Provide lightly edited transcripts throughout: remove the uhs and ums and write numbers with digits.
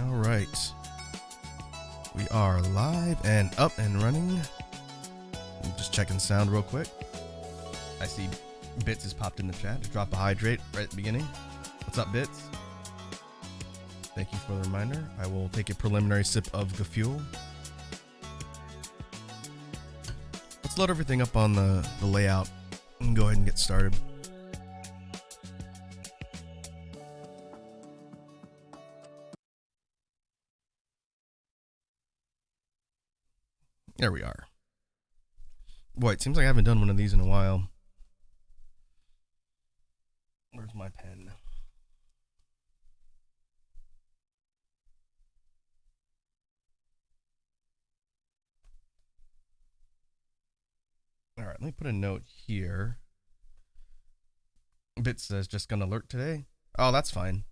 All right. We are live and up and running. I'm just checking sound real quick. I see Bits has popped in the chat to drop a hydrate right at the beginning. What's up, Bits? Thank you for the reminder. I will take a preliminary sip of the fuel. Let's load everything up on the layout and go ahead and get started. There we are. Boy, it seems like I haven't done one of these in a while. Where's my pen? All right, let me put a note here. Bit says just gonna alert today. Oh, that's fine.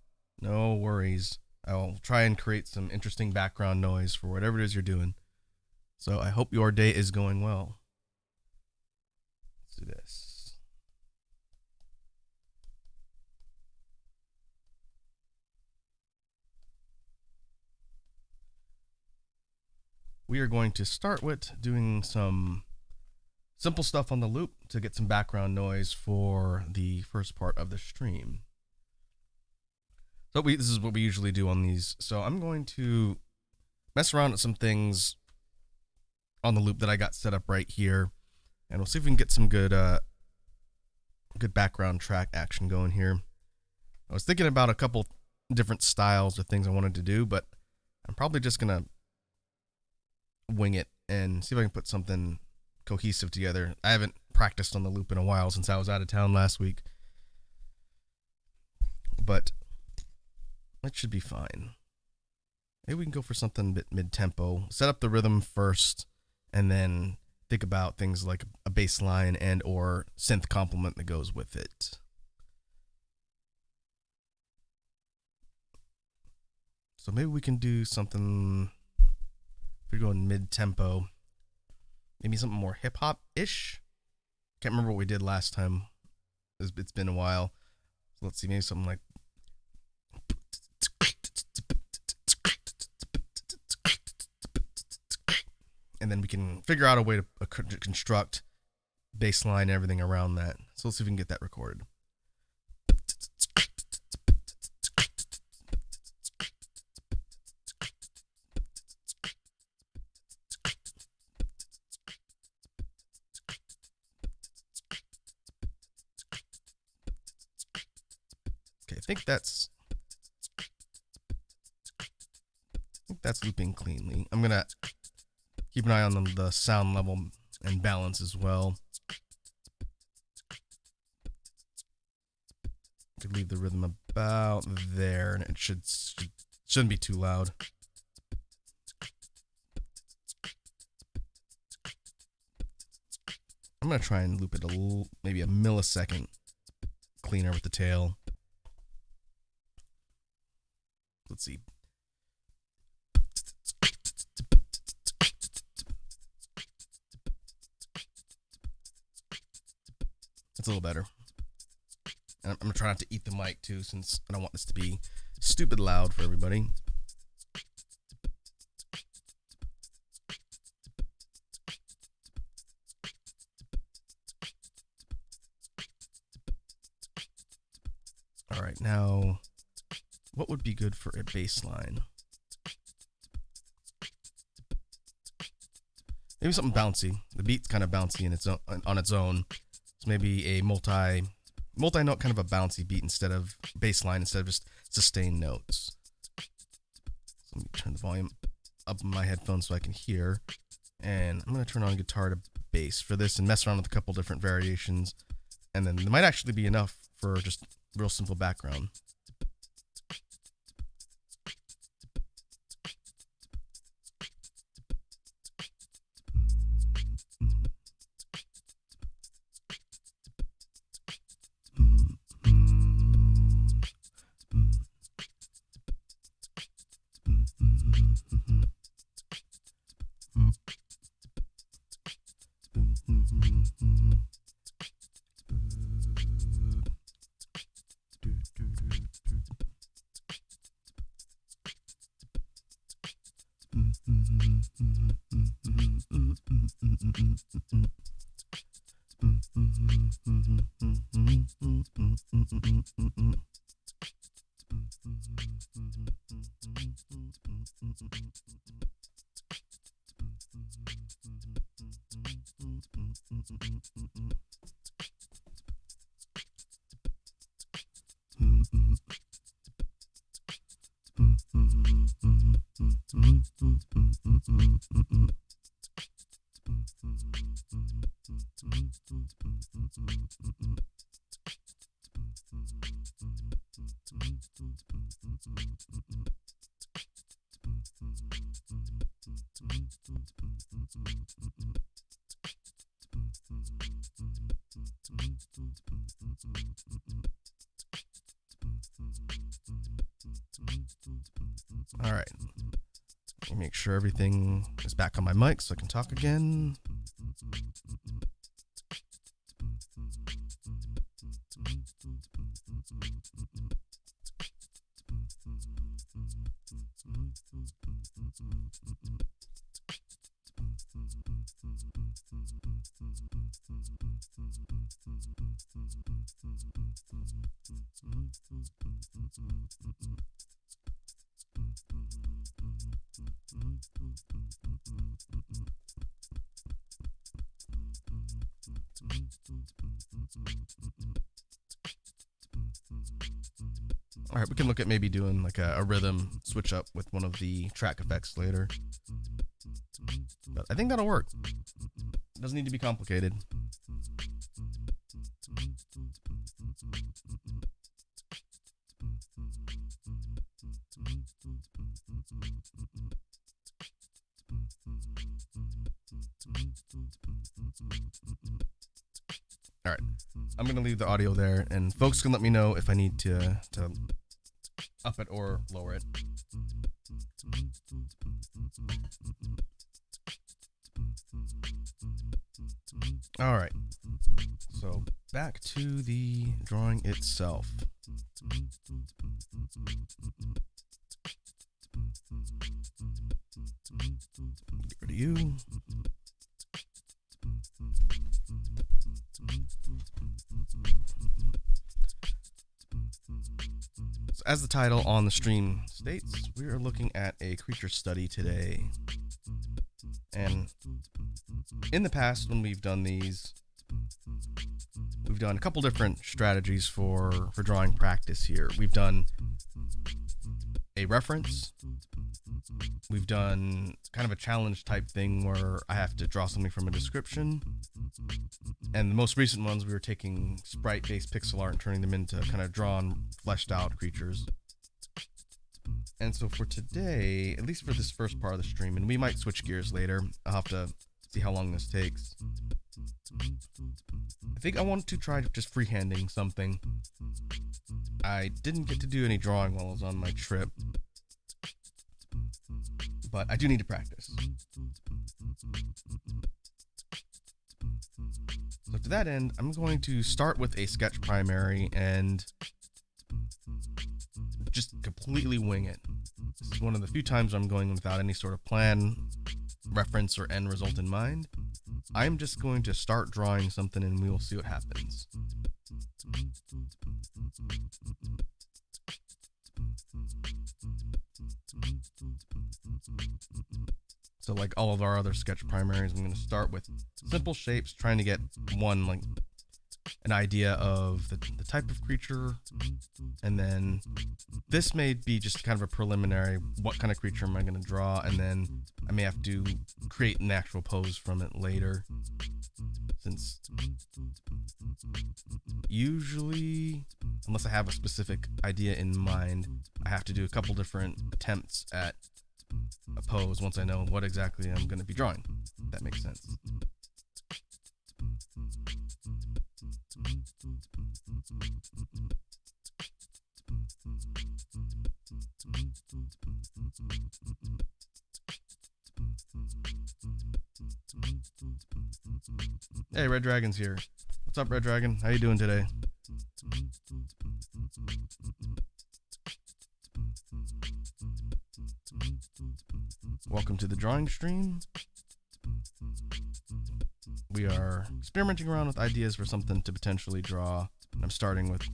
No worries. I'll try and create some interesting background noise for whatever it is you're doing. So I hope your day is going well. Let's do this. We are going to start with doing some simple stuff on the loop to get some background noise for the first part of the stream. So this is what we usually do on these. So I'm going to mess around with some things on the loop that I got set up right here, and we'll see if we can get some good background track action going here. I was thinking about a couple different styles of things I wanted to do, but I'm probably just gonna wing it and see if I can put something cohesive together. I haven't practiced on the loop in a while since I was out of town last week, but it should be fine. Maybe we can go for something a bit mid-tempo. Set up the rhythm first, and then think about things like a bass line and or synth complement that goes with it. So maybe we can do something, if we're going mid-tempo, maybe something more hip-hop-ish. Can't remember what we did last time. It's been a while. So let's see, maybe something like... And then we can figure out a way to construct bass line and everything around that. So let's see if we can get that recorded. Okay, I think that's looping cleanly. I'm gonna keep an eye on the sound level and balance as well. Could leave the rhythm about there, and it shouldn't be too loud. I'm gonna try and loop it maybe a millisecond cleaner with the tail. Let's see. That's a little better. And I'm gonna try not to eat the mic too, since I don't want this to be stupid loud for everybody. All right, now what would be good for a bass line? Maybe something bouncy. The beat's kind of bouncy in its own, on its own. So maybe a multi-note kind of a bouncy beat instead of bass line, instead of just sustained notes. So let me turn the volume up in my headphones so I can hear. And I'm going to turn on guitar to bass for this and mess around with a couple different variations. And then there might actually be enough for just real simple background. All right. Let me make sure everything is back on my mic so I can talk again. All right, we can look at maybe doing like a rhythm switch up with one of the track effects later. But I think that'll work. It doesn't need to be complicated. All right, I'm going to leave the audio there, and folks can let me know if I need to up it or lower it. All right, so back to the drawing itself. Get rid of you. So as the title on the stream states, we are looking at a creature study today. And in the past, when we've done these, we've done a couple different strategies for drawing practice here. We've done a reference. We've done kind of a challenge type thing where I have to draw something from a description. And the most recent ones, we were taking sprite-based pixel art and turning them into kind of drawn, fleshed out creatures. And so for today, at least for this first part of the stream, and we might switch gears later, I'll have to see how long this takes. I think I want to try just freehanding something. I didn't get to do any drawing while I was on my trip, but I do need to practice. So to that end, I'm going to start with a sketch primary and just completely wing it. This is one of the few times I'm going without any sort of plan, reference, or end result in mind. I'm just going to start drawing something and we will see what happens. So like all of our other sketch primaries, I'm going to start with simple shapes, trying to get one, like an idea of the type of creature, and then this may be just kind of a preliminary, what kind of creature am I going to draw, and then I may have to create an actual pose from it later, since usually, unless I have a specific idea in mind, I have to do a couple different attempts at a pose once I know what exactly I'm going to be drawing, if that makes sense. Hey, Red Dragon's here. What's up, Red Dragon? How you doing today? Welcome to the drawing stream. We are experimenting around with ideas for something to potentially draw. I'm starting with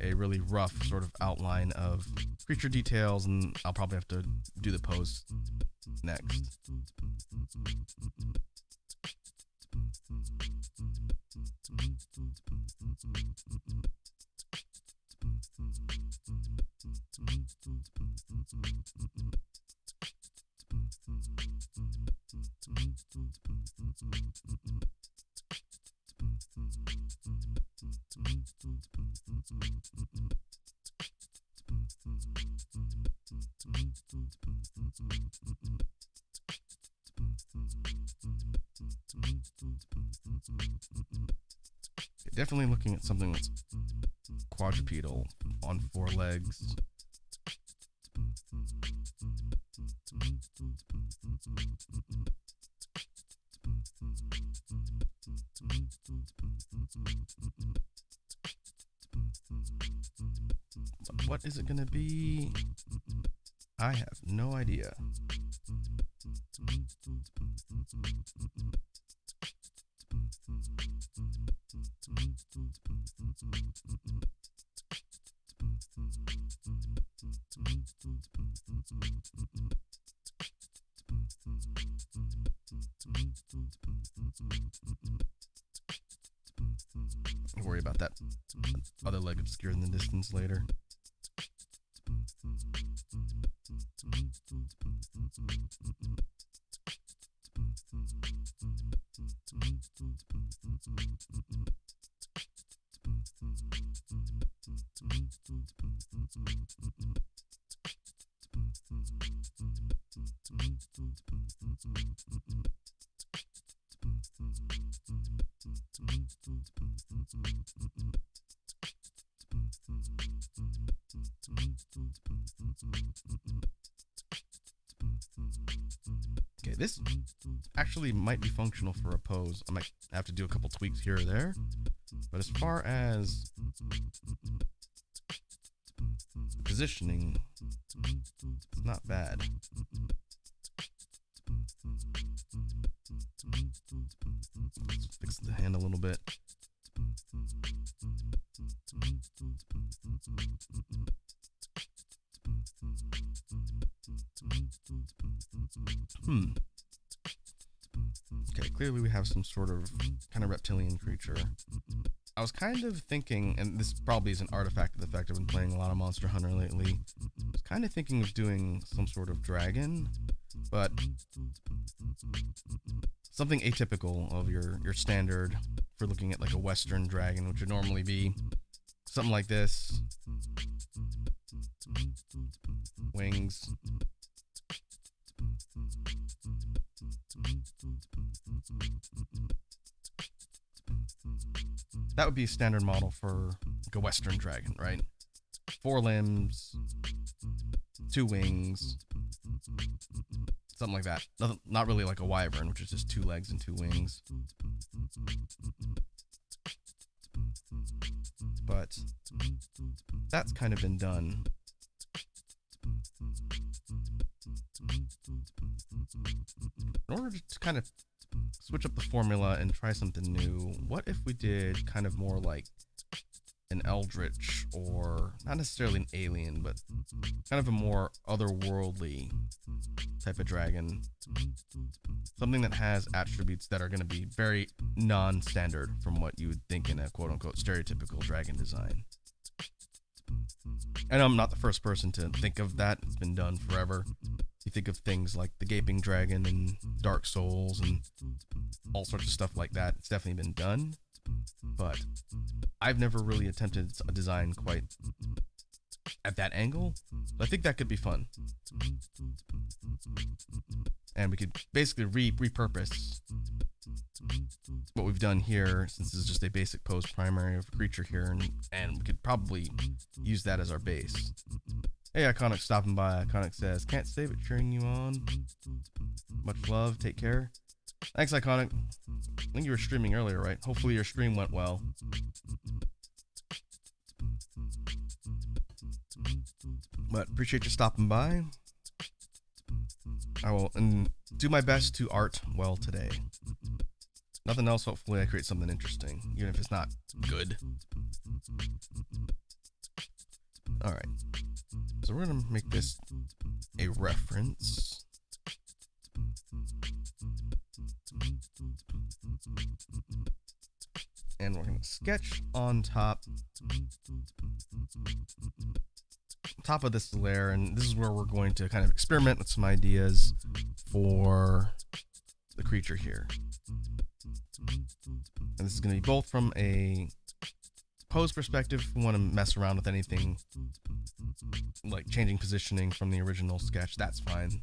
a really rough sort of outline of creature details, and I'll probably have to do the pose next. Definitely looking at something that's quadrupedal on 4 legs. But what is it going to be? I have no idea. I'll worry about that other leg obscured in the distance later. Okay, this actually might be functional for a pose. I might have to do a couple tweaks here or there. But as far as positioning, it's not bad. Let's fix the hand a little bit. Okay, clearly we have some sort of kind of reptilian creature. I was kind of thinking, and this probably is an artifact of the fact I've been playing a lot of Monster Hunter lately. I was kind of thinking of doing some sort of dragon, but something atypical of your standard for looking at like a Western dragon, which would normally be something like this. Wings. That would be a standard model for like a Western dragon, right? 4 limbs, 2 wings, something like that. Not really like a wyvern, which is just 2 legs and 2 wings. But that's kind of been done. In order to kind of switch up the formula and try something new, what if we did kind of more like an eldritch, or not necessarily an alien, but kind of a more otherworldly type of dragon? Something that has attributes that are going to be very non-standard from what you would think in a quote-unquote stereotypical dragon design. And I'm not the first person to think of that. It's been done forever. You think of things like the Gaping Dragon and Dark Souls and all sorts of stuff like that. It's definitely been done, but I've never really attempted a design quite at that angle. So I think that could be fun. And we could basically repurpose what we've done here, since this is just a basic pose primary of a creature here, and we could probably use that as our base. Hey, Iconic stopping by. Iconic says, can't stay but cheering you on. Much love. Take care. Thanks, Iconic. I think you were streaming earlier, right? Hopefully your stream went well. But appreciate you stopping by. I will do my best to art well today. Nothing else. Hopefully I create something interesting, even if it's not good. Alright. So we're going to make this a reference. And we're going to sketch on top of this layer, and this is where we're going to kind of experiment with some ideas for the creature here. And this is going to be both from a pose perspective, if we want to mess around with anything like changing positioning from the original sketch, that's fine.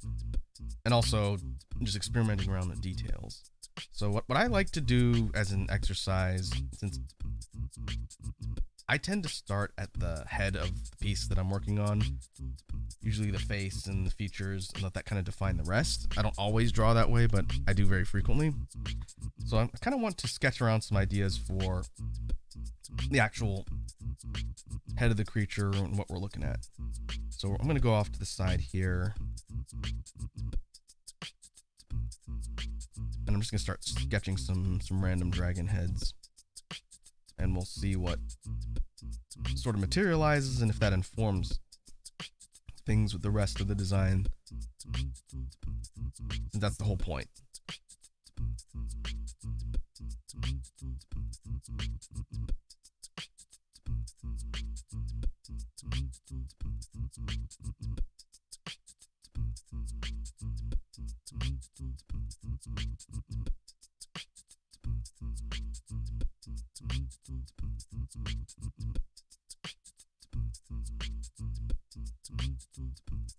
And also just experimenting around the details. So what I like to do as an exercise, since I tend to start at the head of the piece that I'm working on, usually the face and the features, and let that kind of define the rest. I don't always draw that way, but I do very frequently. So I kind of want to sketch around some ideas for the actual head of the creature and what we're looking at. So I'm going to go off to the side here. And I'm just going to start sketching some random dragon heads. And we'll see what sort of materializes and if that informs things with the rest of the design. And that's the whole point.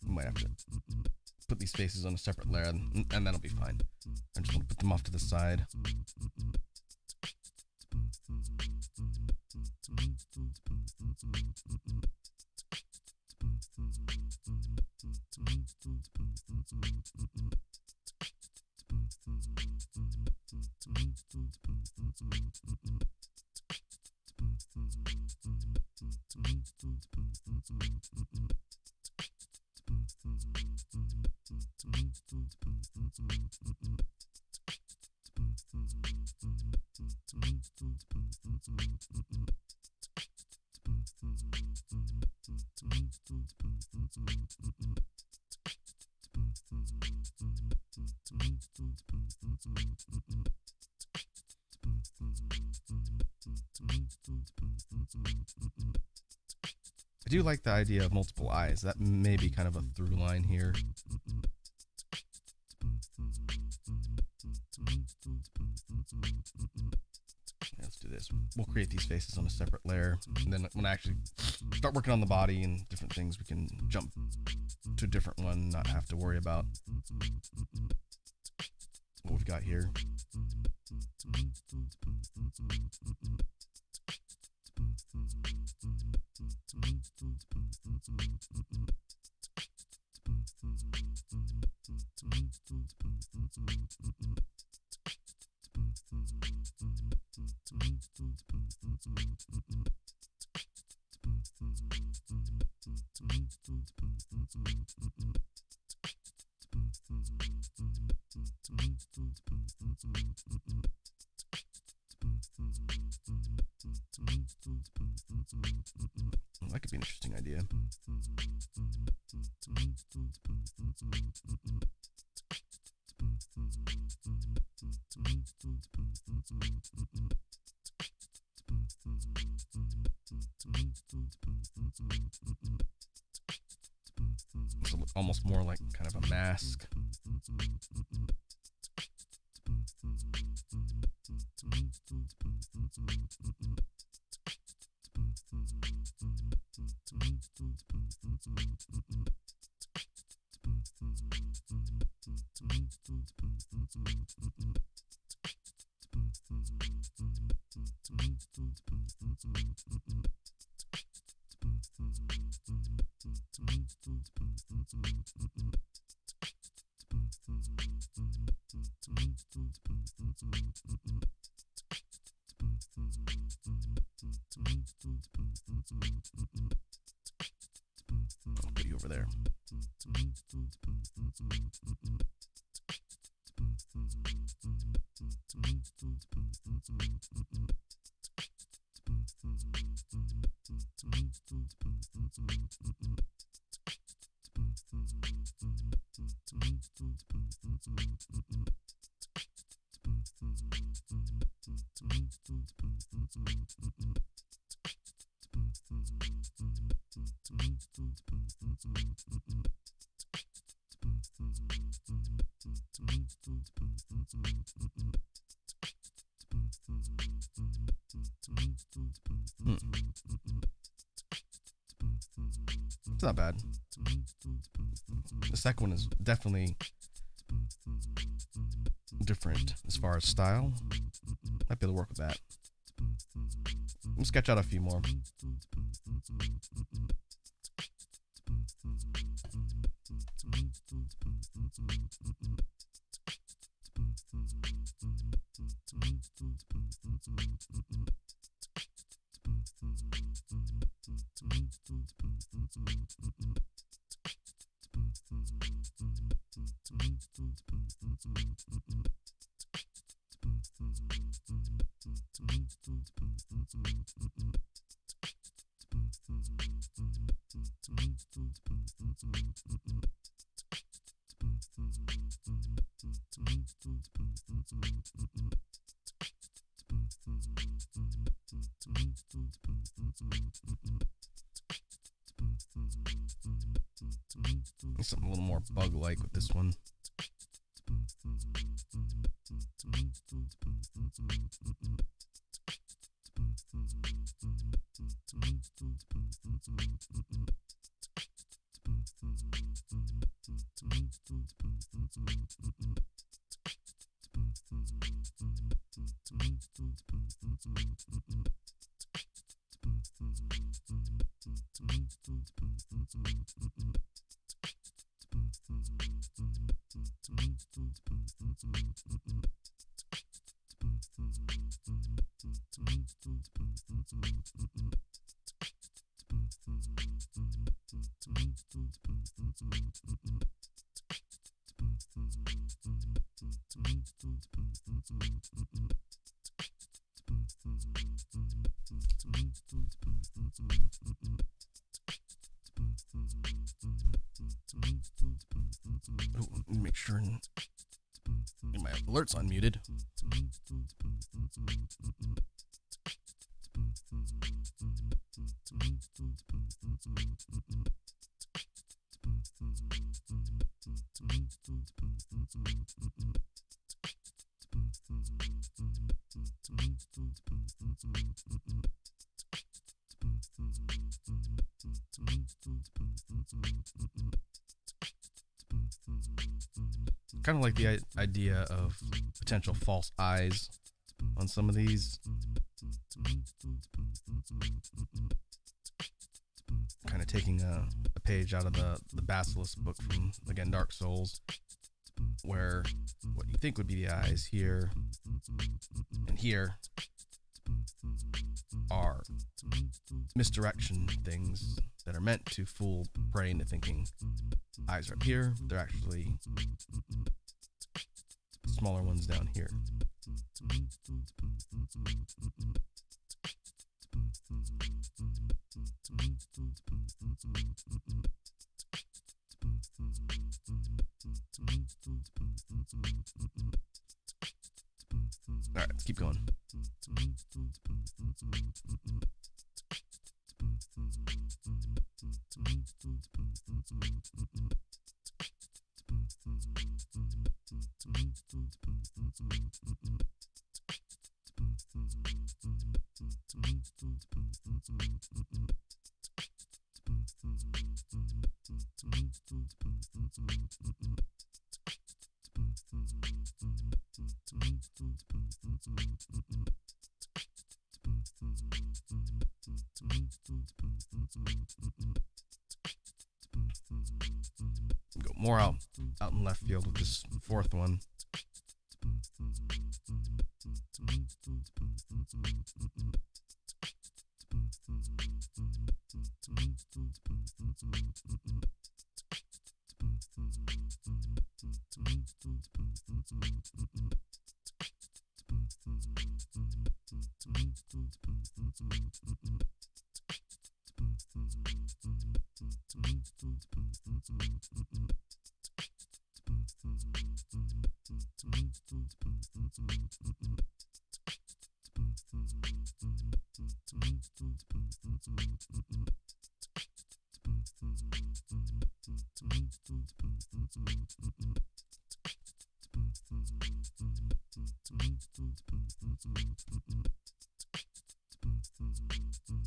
We might have to put these faces on a separate layer, and that'll be fine. I just want to put them off to the side. I do like the idea of multiple eyes. That may be kind of a through line here. Let's do this. We'll create these faces on a separate layer, and then when I actually start working on the body and different things, we can jump to a different one, not have to worry about what we've got here. That could be an interesting idea. This will look almost more like kind of a mask. I'll put you over there. Hmm. It's not bad. The second one is definitely different as far as style. Might be able to work with that. Let me sketch out a few more. Something a little more bug-like with this one. Make sure and get my alerts unmuted. Kind of like the idea of potential false eyes on some of these. Kind of taking a page out of the Basilisk book from, again, Dark Souls, where what you think would be the eyes here and here are misdirection things that are meant to fool prey into thinking eyes are up here. They're actually smaller ones down here. Alright, let's keep going. Go more out in left field with this fourth one.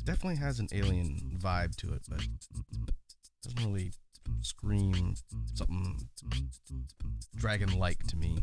definitely has an alien vibe to it, but doesn't really scream something dragon-like to me.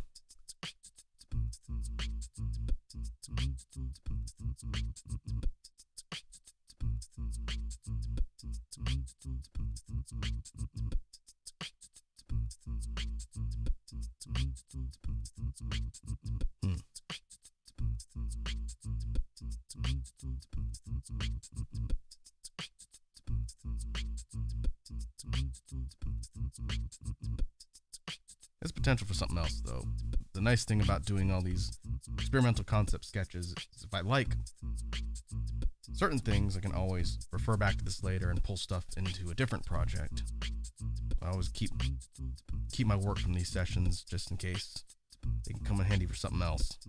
There's potential for something else, though. The nice thing about doing all these experimental concept sketches is if I like certain things, I can always refer back to this later and pull stuff into a different project. I always keep my work from these sessions just in case they can come in handy for something else.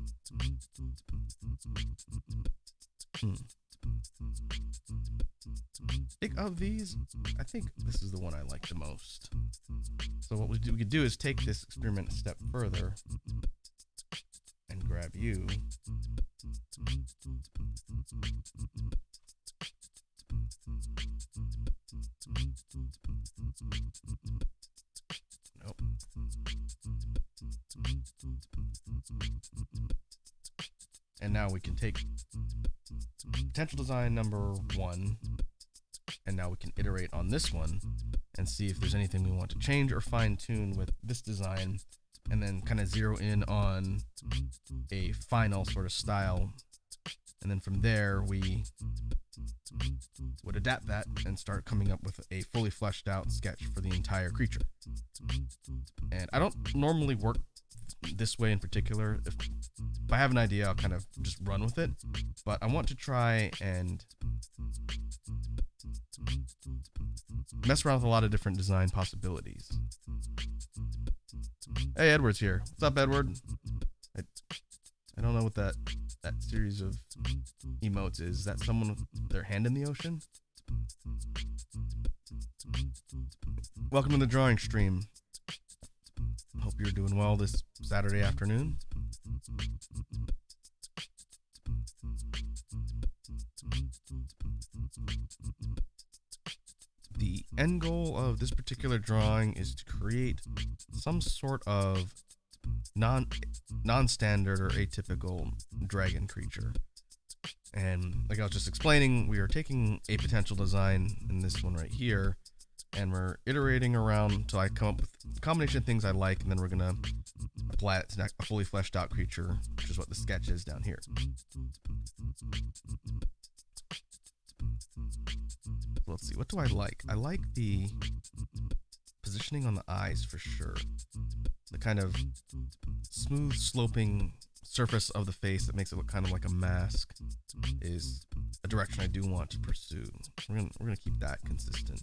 Of these, I think this is the one I like the most. So what we could do is take this experiment a step further and grab you. Nope. And now we can take potential design number 1, and now we can iterate on this one and see if there's anything we want to change or fine-tune with this design, and then kind of zero in on a final sort of style. And then from there, we would adapt that and start coming up with a fully fleshed out sketch for the entire creature. And I don't normally work this way in particular. If I have an idea, I'll kind of just run with it. But I want to try and mess around with a lot of different design possibilities. Hey, Edward's here. What's up, Edward? I don't know what that series of emotes is. Is that someone with their hand in the ocean? Welcome to the drawing stream. Hope you're doing well this Saturday afternoon. The end goal of this particular drawing is to create some sort of non-standard or atypical dragon creature. And like I was just explaining, we are taking a potential design in this one right here, and we're iterating around until I come up with a combination of things I like, and then we're gonna apply it to a fully fleshed out creature, which is what the sketch is down here. Let's see, what do I like? I like the positioning on the eyes for sure. The kind of smooth sloping surface of the face that makes it look kind of like a mask is a direction I do want to pursue. We're gonna keep that consistent.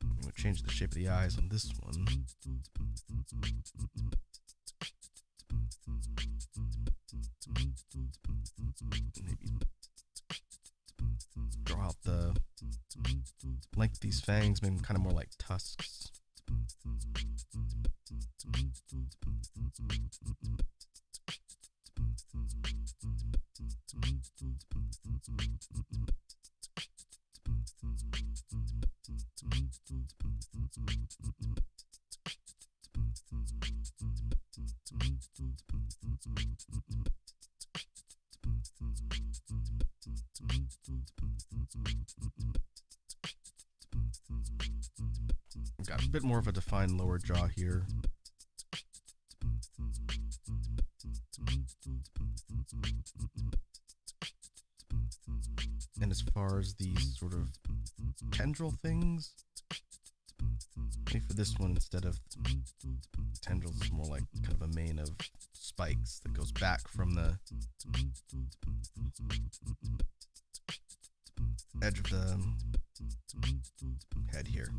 I'm gonna change the shape of the eyes on this one. Maybe draw out the length of these fangs, maybe kind of more like tusks. Got a bit more of a defined lower jaw here. And as far as these sort of tendril things, maybe for this one, instead of tendrils, it's more like kind of a mane of spikes that goes back from the edge of the head here.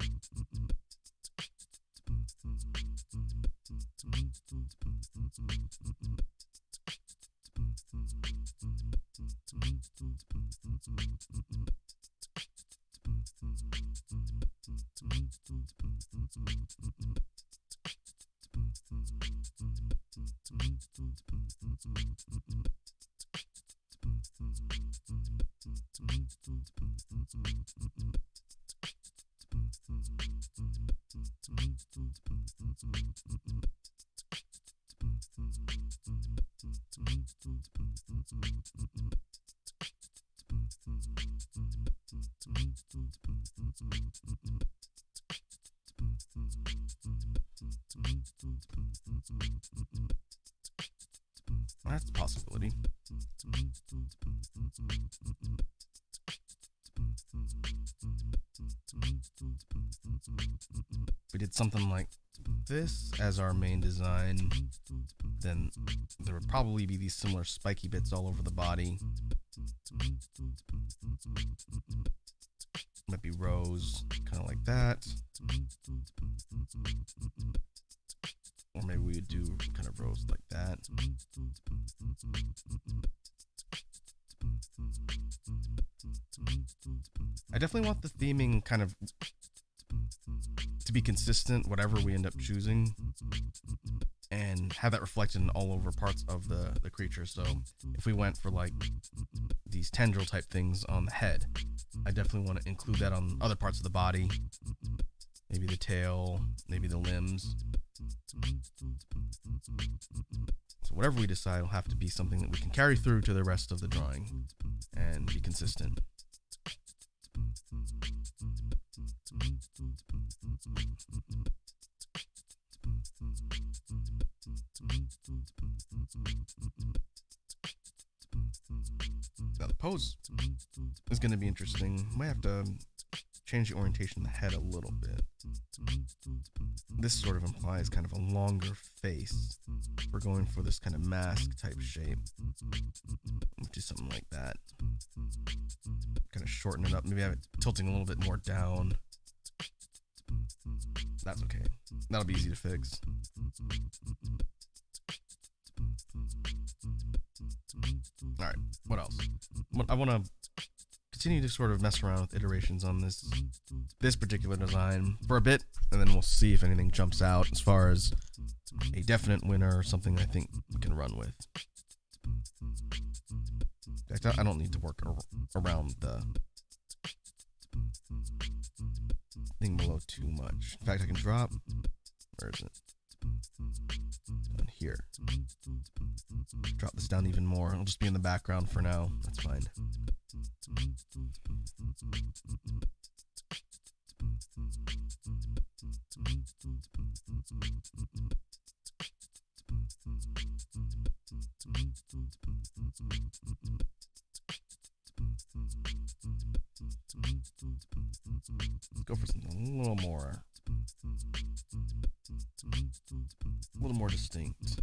That's a possibility. If we did something like this as our main design, then there would probably be these similar spiky bits all over the body. Might be rows, kind of like that. Or maybe we would do kind of rows like that. I definitely want the theming kind of to be consistent, whatever we end up choosing, and have that reflected in all over parts of the creature. So if we went for like these tendril type things on the head, I definitely want to include that on other parts of the body, maybe the tail, maybe the limbs. So whatever we decide will have to be something that we can carry through to the rest of the drawing and be consistent. Now the pose is going to be interesting. Might have to change the orientation of the head a little bit. This sort of implies kind of a longer face. We're going for this kind of mask type shape. We'll do something like that. Kind of shorten it up. Maybe have it tilting a little bit more down. That's okay. That'll be easy to fix. Alright, what else? I want to continue to sort of mess around with iterations on this particular design for a bit, and then we'll see if anything jumps out as far as a definite winner or something I think we can run with. In fact, I don't need to work around the thing below too much. In fact, I can drop. Where is it? Down here. Drop this down even more. It'll just be in the background for now. That's fine. Let's go for something a little more distinct.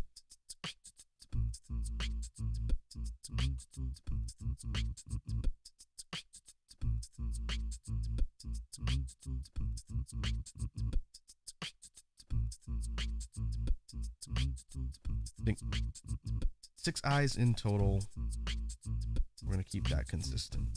I think 6 eyes in total. We're going to keep that consistent.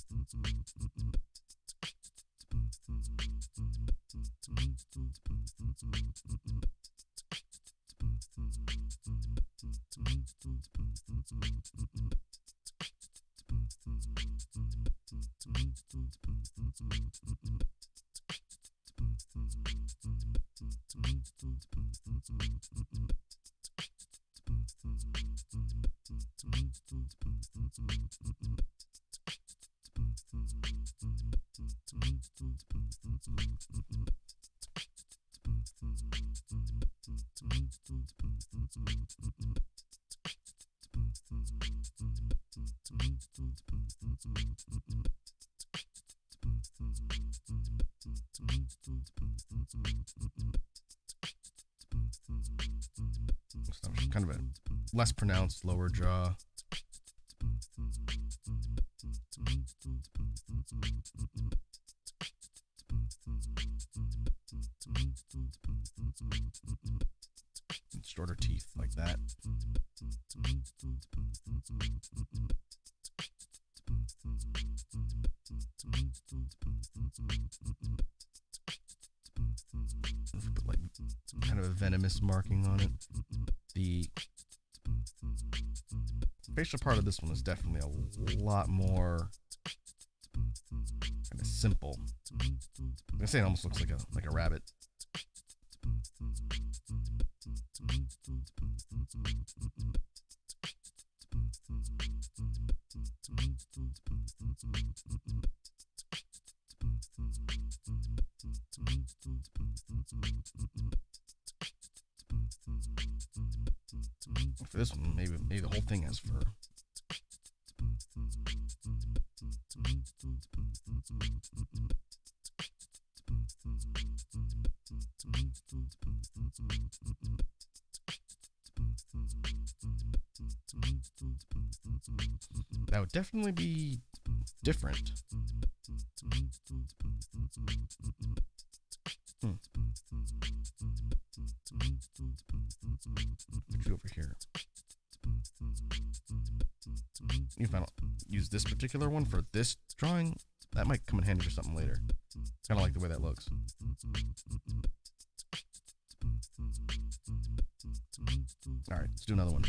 Kind of a less pronounced lower jaw. And shorter teeth like that. venomous marking on it. The facial part of this one is definitely a lot more kind of simple. I'm gonna say it almost looks like a rabbit. For this one, maybe the whole thing has fur. That would definitely be different. Put you over here. If I don't use this particular one for this drawing, that might come in handy for something later. Kind of like the way that looks. All right, let's do another one.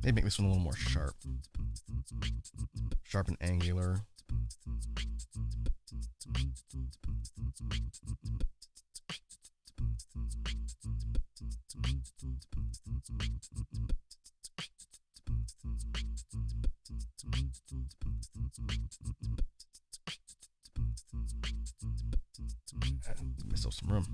Maybe make this one a little more sharp. Sharp and angular. Give myself some room.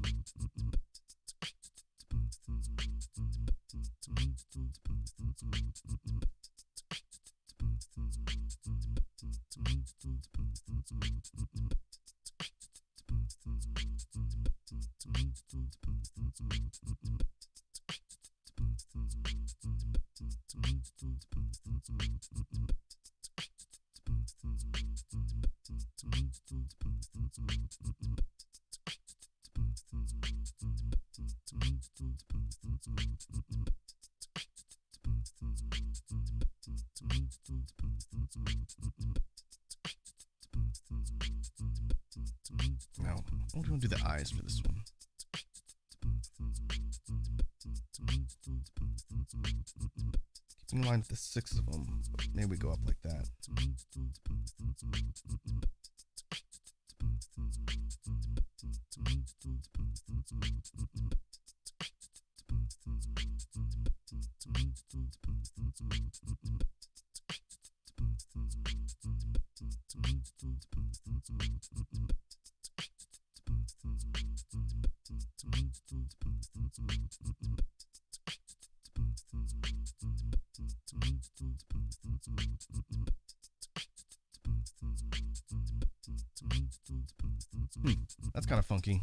Now, I want to do the eyes for this one. Keeping in line with the 6 of them, maybe we go up like that. That's kind of funky.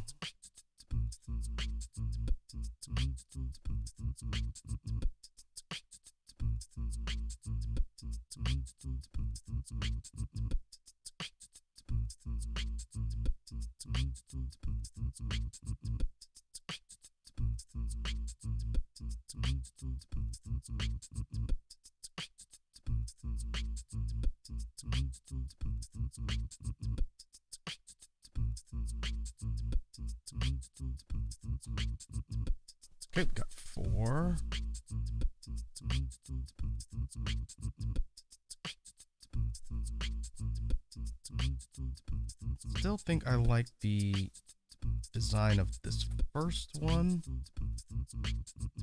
Okay, we got 4. Still think I like the design of this first one.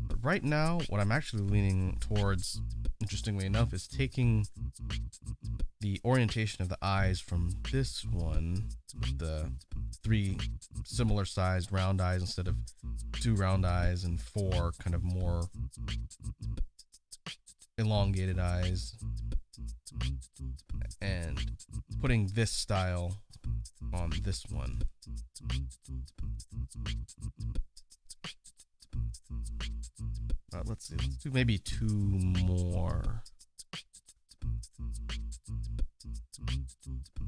But right now, what I'm actually leaning towards, interestingly enough, is taking the orientation of the eyes from this one, with the 3 similar sized round eyes instead of 2 round eyes and 4 kind of more elongated eyes, and putting this style on this one. Let's see, let's do maybe 2 more.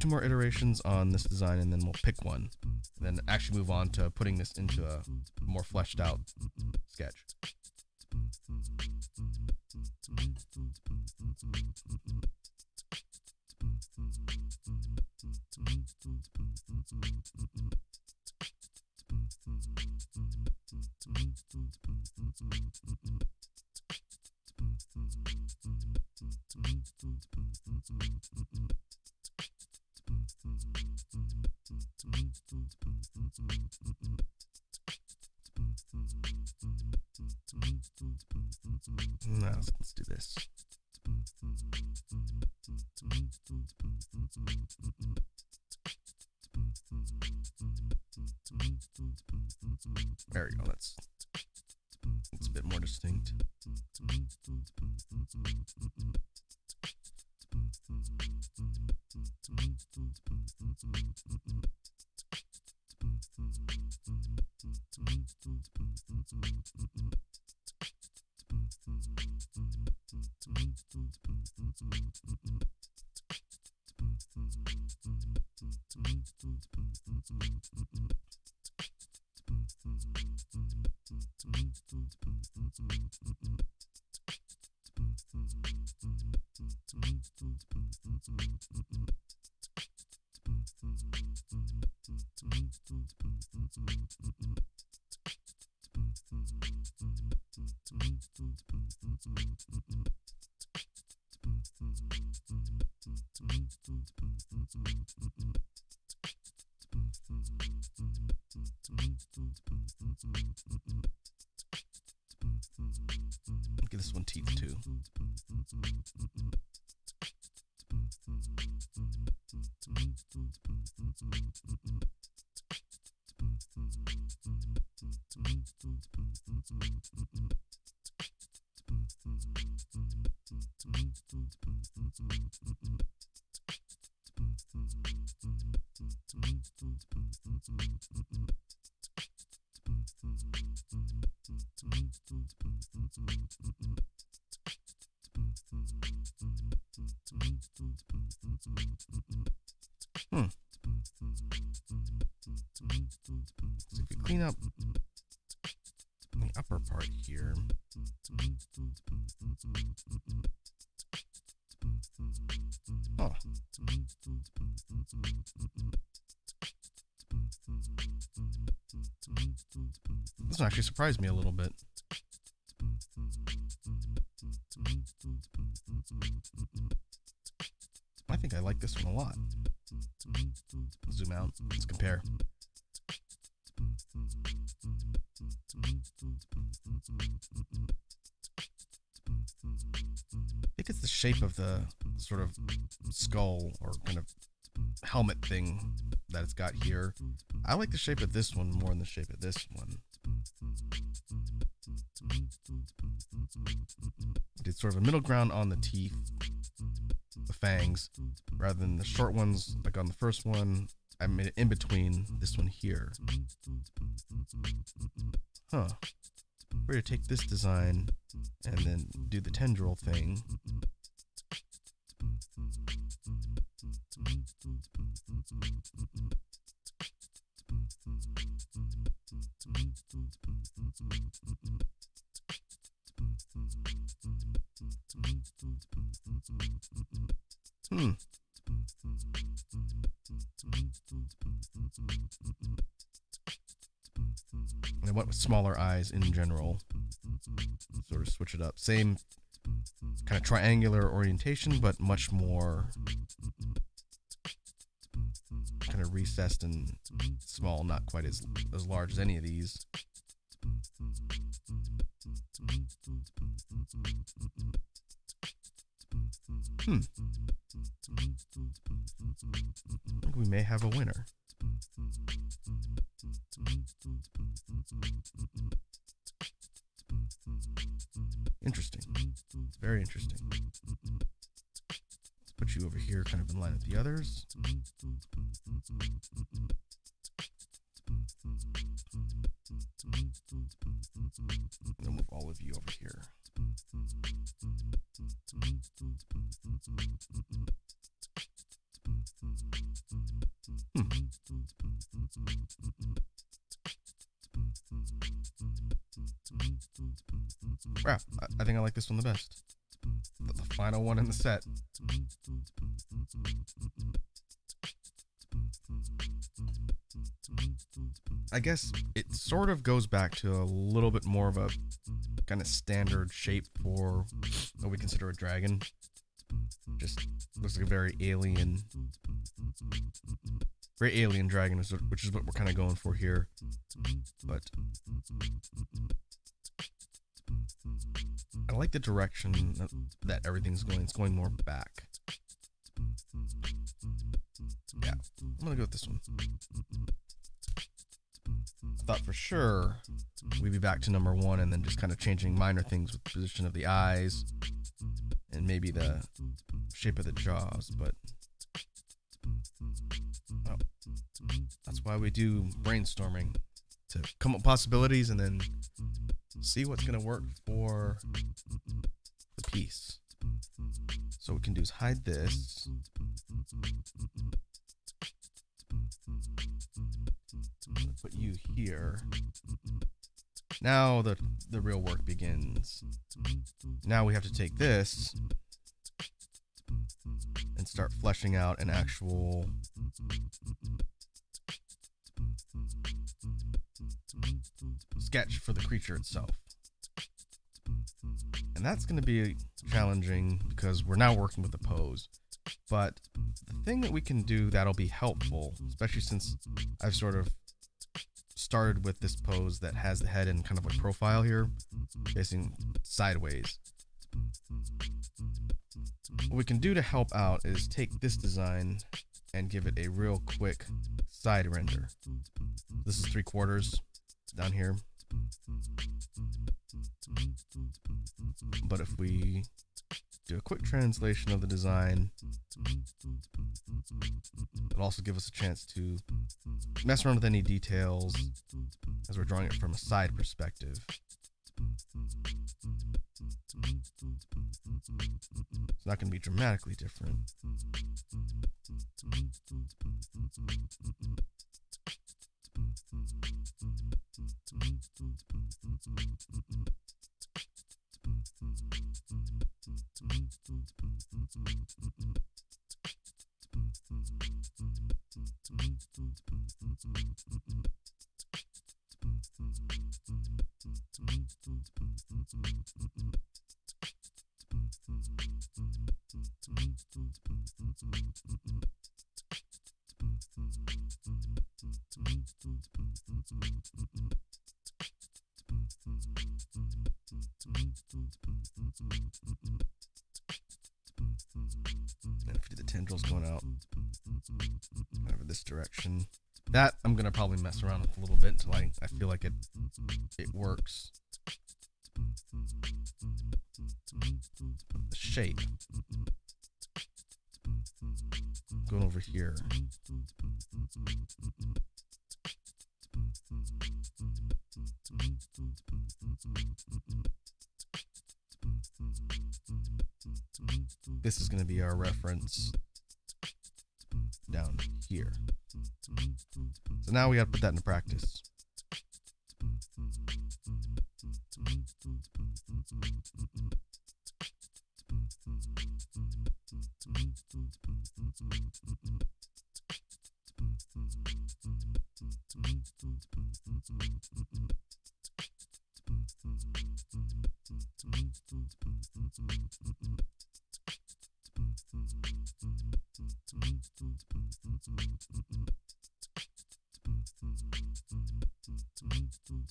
2 more iterations on this design, and then we'll pick one. And then actually move on to putting this into a more fleshed out sketch. Now let's do this. There we go. That's a bit more distinct. Give this one teeth too. So if we clean up the upper part here, oh, this one actually surprised me a little bit. I think I like this one a lot. Zoom out. Let's compare. I think it's the shape of the sort of skull or kind of helmet thing that it's got here. I like the shape of this one more than the shape of this one. I did sort of a middle ground on the teeth, the fangs, rather than the short ones like on the first one. I made it in between this one here. Huh. We're going to take this design and then do the tendril thing. And I went with smaller eyes in general. Sort of switch it up. Same kind of triangular orientation, but much more kind of recessed and small, not quite as large as any of these. I think we may have a winner. Interesting. Very interesting. Let's put you over here kind of in line with the others. And then move all of you over here. Hmm. Wow, I think I like this one the best. The final one in the set. I guess it sort of goes back to a little bit more of a kind of standard shape for what we consider a dragon. Just looks like a very alien dragon, which is what we're kind of going for here. But I like the direction that everything's going. It's going more back. Yeah, I'm gonna go with this one. I thought for sure we'd be back to number one and then just kind of changing minor things with the position of the eyes and maybe the shape of the jaws, but well, that's why we do brainstorming, to come up with possibilities and then see what's going to work for the piece. So what we can do is hide this. Put you here. Now the real work begins. Now we have to take this and start fleshing out an actual sketch for the creature itself. And that's going to be challenging because we're now working with the pose. But the thing that we can do that'll be helpful, especially since I've sort of started with this pose that has the head in kind of a profile here, facing sideways. What we can do to help out is take this design and give it a real quick side render. This is 3/4 down here. But if we do a quick translation of the design, it'll also give us a chance to mess around with any details as we're drawing it from a side perspective. It's not going to be dramatically different. And if we do the tendrils going out over this direction, that I'm going to probably mess around with a little bit until I feel like it works. The shape going over here. This is going to be our reference down here. So now we got to put that into practice.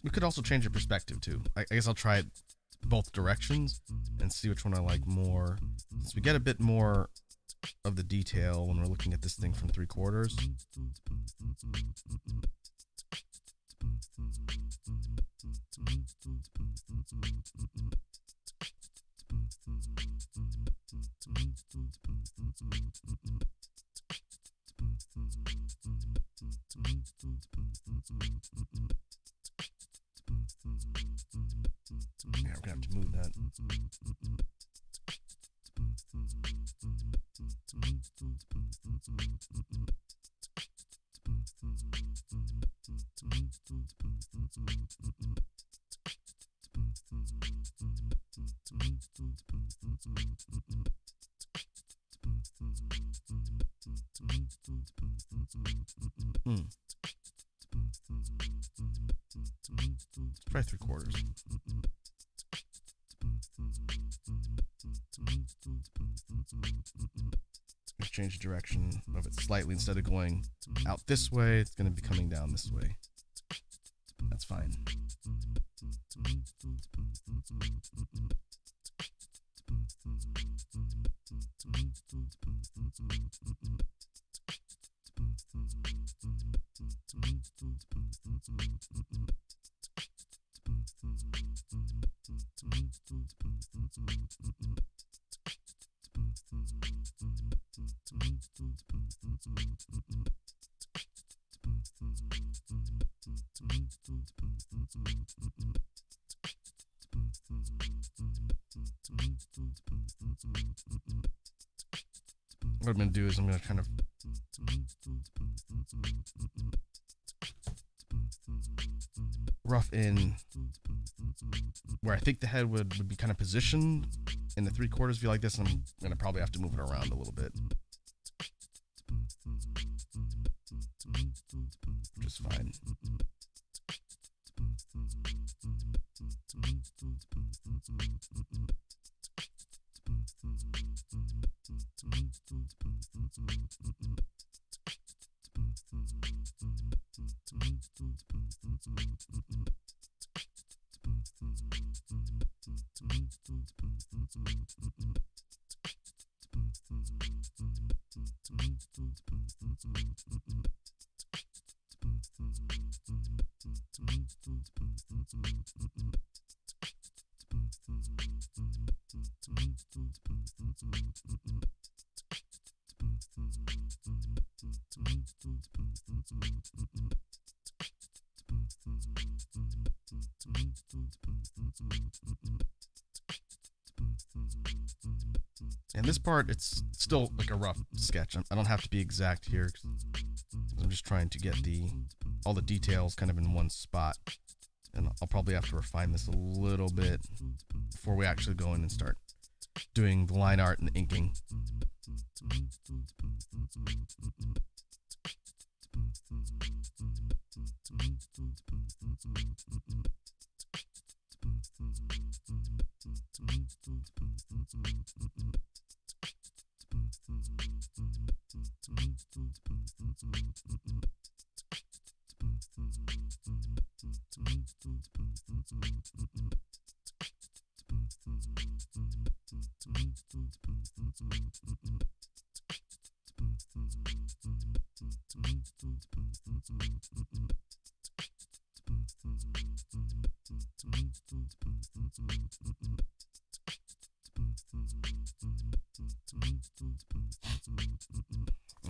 We could also change the perspective too. I guess I'll try it both directions and see which one I like more. Since we get a bit more of the detail when we're looking at this thing from 3/4. Yeah, we're gonna have to move that. Let's try 3/4. Change the direction of it slightly. Instead of going out this way, it's going to be coming down this way. That's fine. What I'm going to do is I'm going to kind of rough in where I think the head would be kind of positioned in the 3/4 view like this. And I'm going to probably have to move it around a little bit. Which is fine. And this part, it's still like a rough sketch. I don't have to be exact here, 'cause I'm just trying to get all the details kind of in one spot. And I'll probably have to refine this a little bit before we actually go in and start doing the line art and the inking.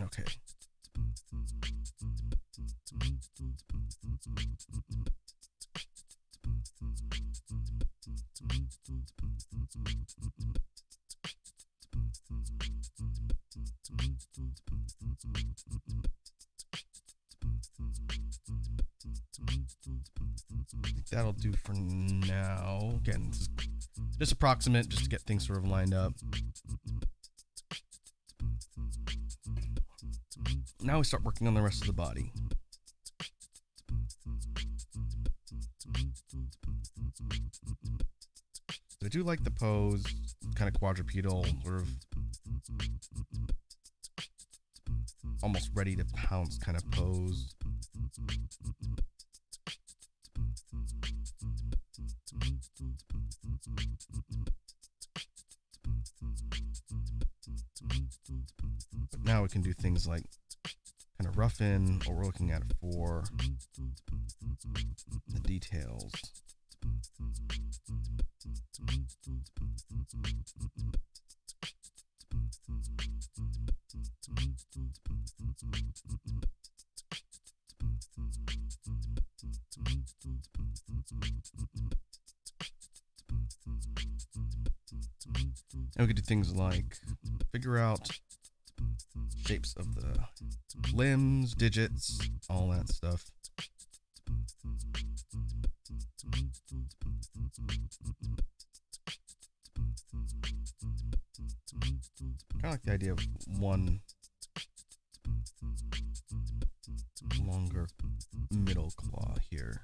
Okay. I think that'll do for now. Again, this is just approximate, just to get things sort of lined up. Now we start working on the rest of the body. So I do like the pose, kind of quadrupedal, sort of almost ready to pounce kind of pose. But now we can do things like kind of rough in what we're looking at for the details. And we could do things like figure out shapes of the limbs, digits, all that stuff. Kind of like the idea of one longer middle claw here.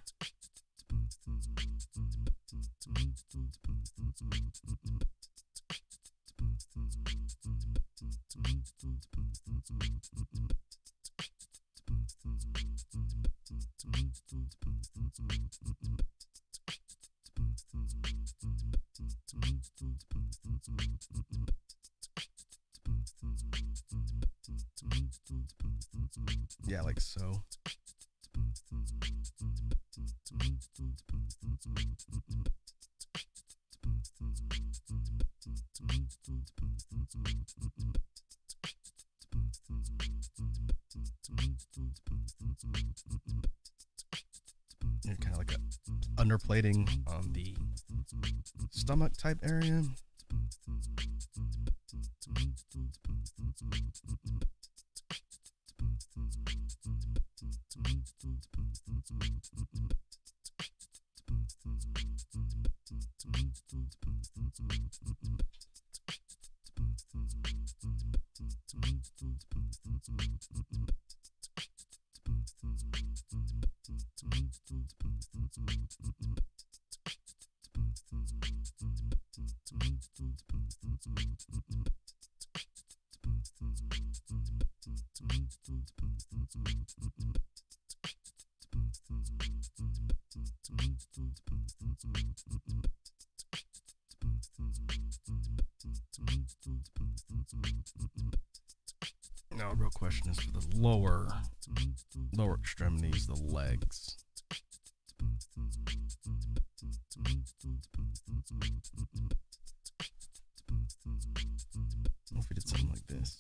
Yeah, like so. You're kind of like a underplating on the stomach type area. Now, a real question is for the lower extremities, the legs. What if we did something like this?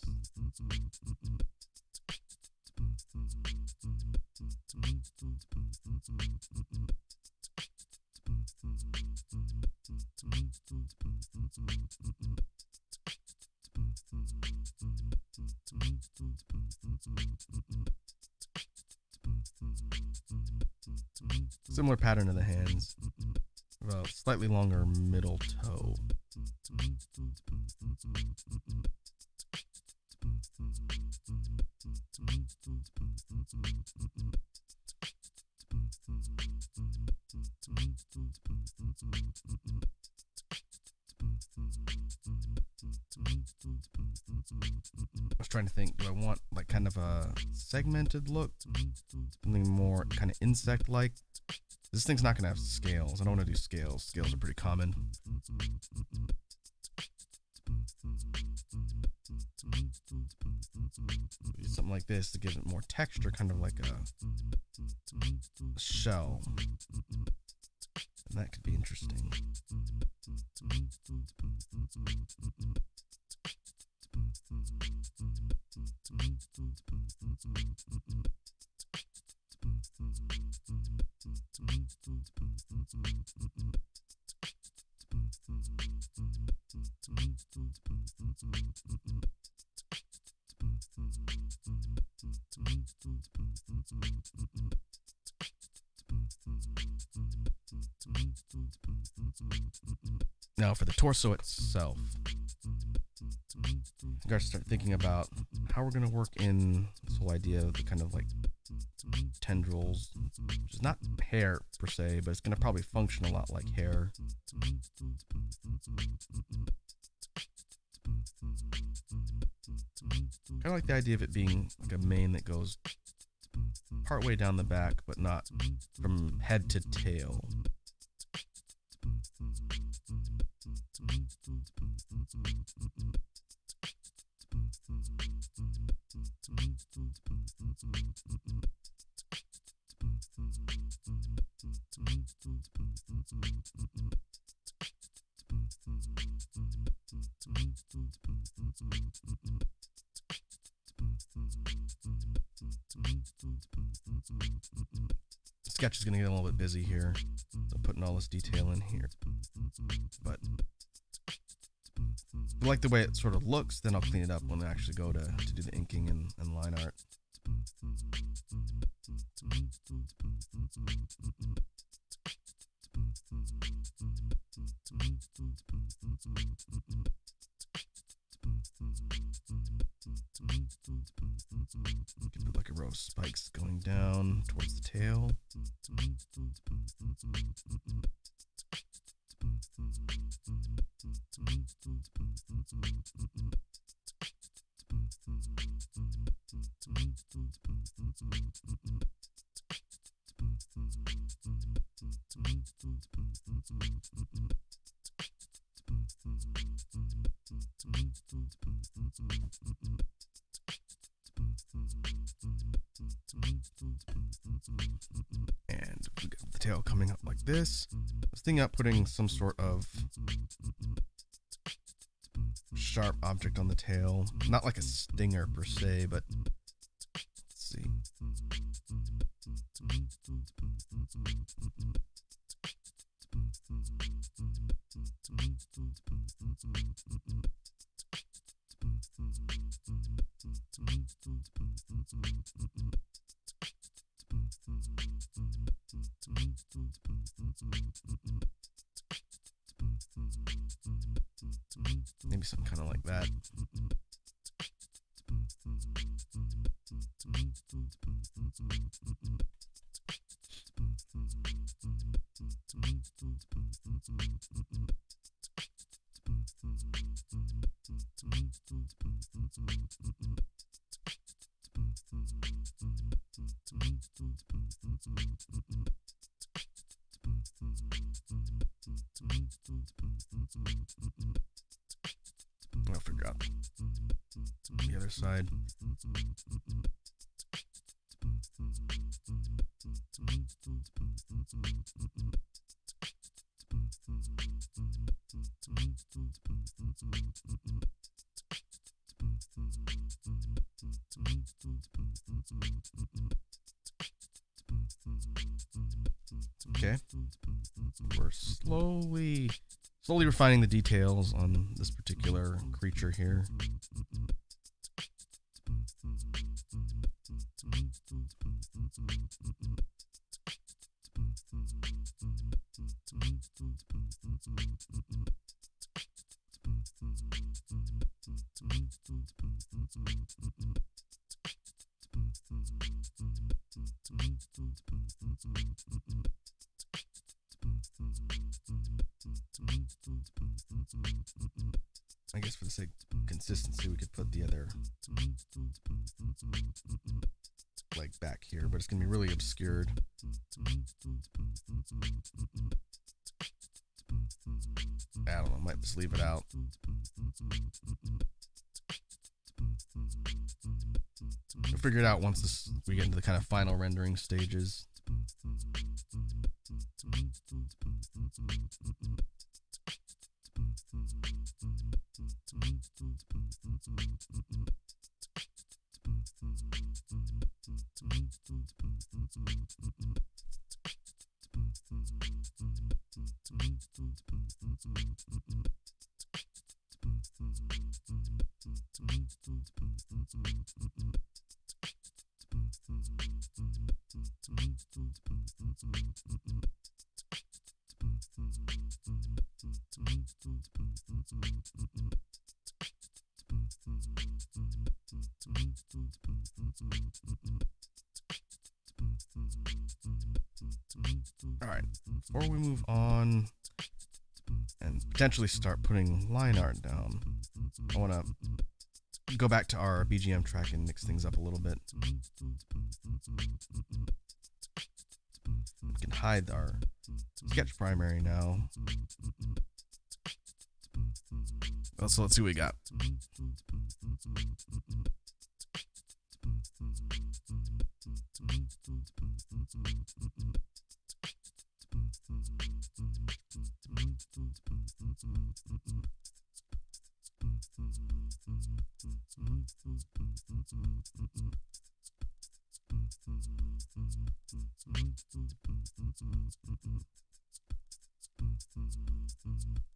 Similar pattern of the hands. Well, slightly longer middle toe. I was trying to think, do I want like kind of a segmented look? Something more kind of insect-like? This thing's not going to have scales. I don't want to do scales. Scales are pretty common. Use something like this to give it more texture, kind of like a shell. And that could be interesting. Now for the torso itself, I gotta start thinking about how we're gonna work in this whole idea of the kind of like tendrils, which is not hair per se, but it's gonna probably function a lot like hair. Kind of like the idea of it being like a mane that goes partway down the back, but not from head to tail. The sketch is going to get a little bit busy here, so putting all this detail in here. But if you like the way it sort of looks, then I'll clean it up when I actually go to do the inking and line art. spikes going down towards the tail. And we got the tail coming up like this. I was thinking about putting some sort of sharp object on the tail. Not like a stinger per se, but let's see. Maybe something kind of like that. I'll figure out the other side. Okay, we're slowly refining the details on this particular creature here. I guess for the sake of consistency, we could put the other leg back here, but it's going to be really obscured. I don't know, might just leave it out. We'll figure it out once we get into the kind of final rendering stages. Alright, before we move on and potentially start putting line art down, I want to go back to our BGM track and mix things up a little bit. We can hide our sketch primary now. So let's see what we got.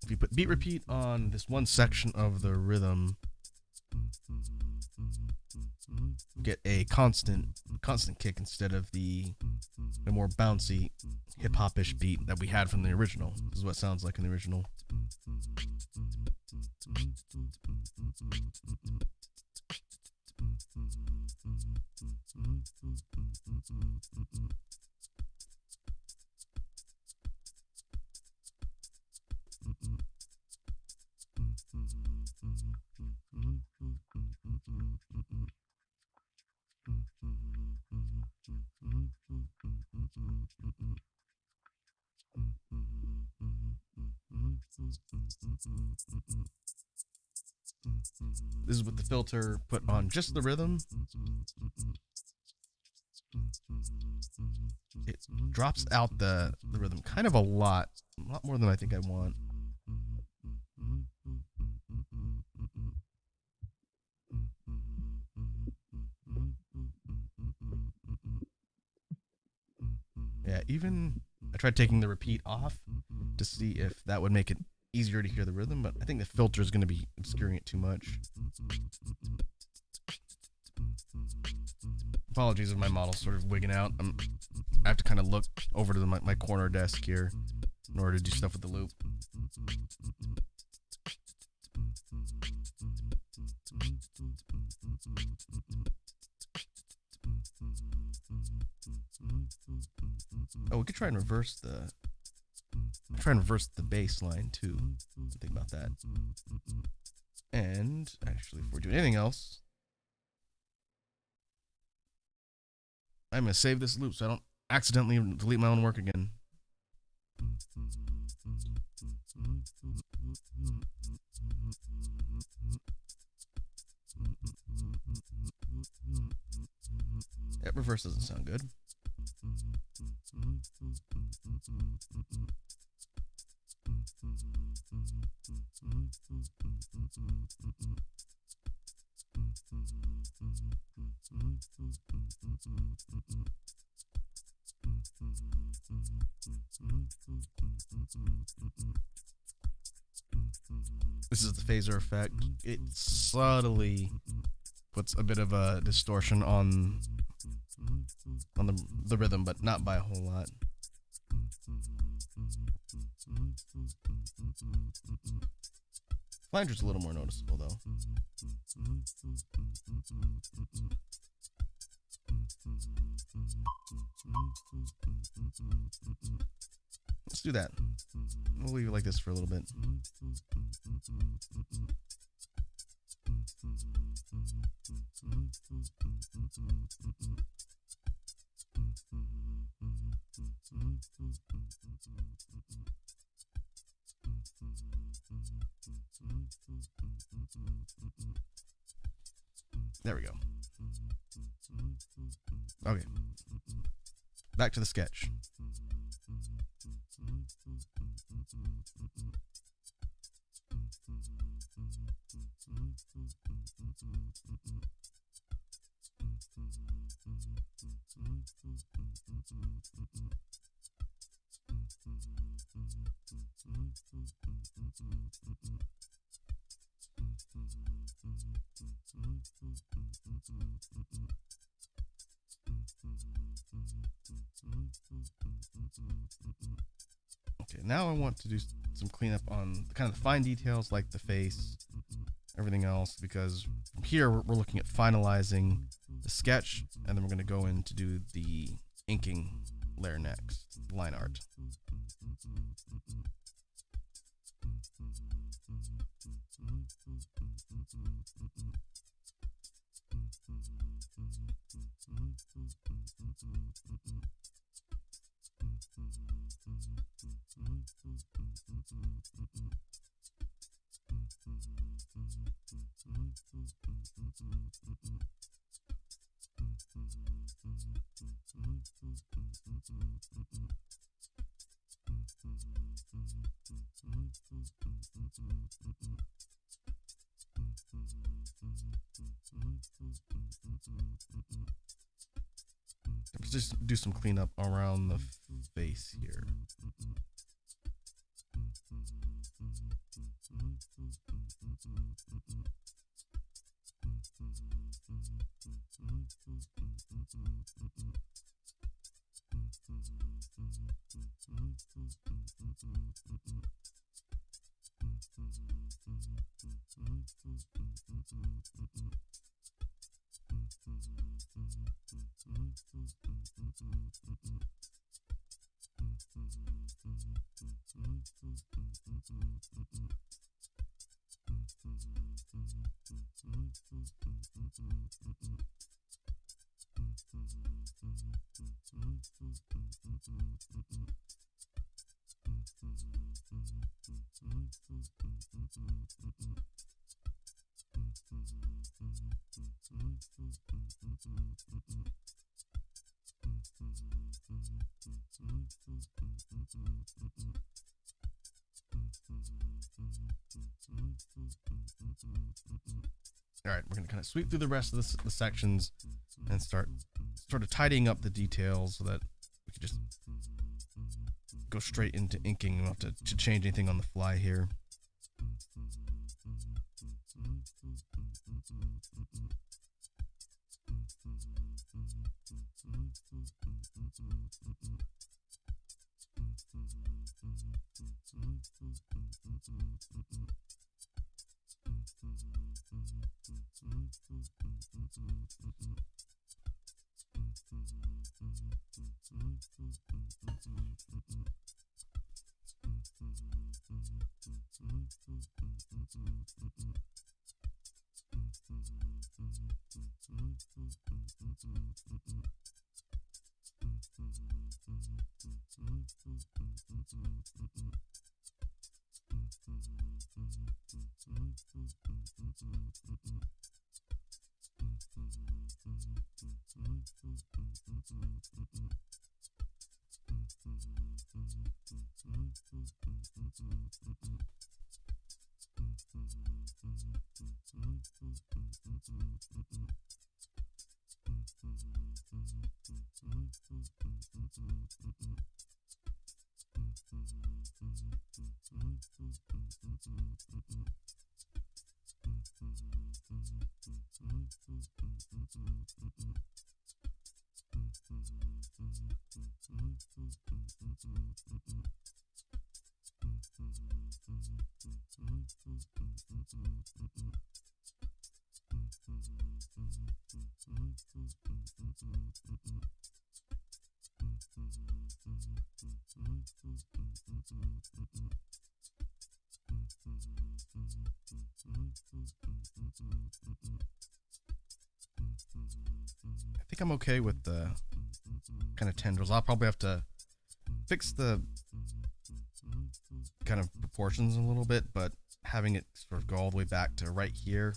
If you put beat repeat on this one section of the rhythm, get a constant kick instead of the more bouncy hip-hop-ish beat that we had from the original. This is what it sounds like in the original. This is with the filter put on just the rhythm. It drops out the rhythm kind of a lot more than I think I want. Yeah, even I tried taking the repeat off to see if that would make it easier to hear the rhythm, but I think the filter is going to be obscuring it too much. Apologies if my model's sort of wigging out. I have to kind of look over to my corner desk here in order to do stuff with the loop. Oh, we could try and reverse the bass line too. Think about that. And actually, if we're doing anything else, I'm gonna save this loop so I don't accidentally delete my own work again. That reverse doesn't sound good. This is the phaser effect. It subtly puts a bit of a distortion on the rhythm, but not by a whole lot. Flanger's a little more noticeable though. Let's do that. We'll leave it like this for a little bit. There we go. Okay. Back to the sketch. Okay, now I want to do some cleanup on kind of the fine details like the face, everything else, because from here we're looking at finalizing the sketch, and then we're going to go in to do the inking layer next, line art. Let's just do some cleanup around the face here. All right, we're gonna kind of sweep through the rest of the sections and start sort of tidying up the details so that we can just go straight into inking. We don't have to change anything on the fly here. I think I'm okay with the kind of tendrils. I'll probably have to fix the kind of proportions a little bit, but having it sort of go all the way back to right here,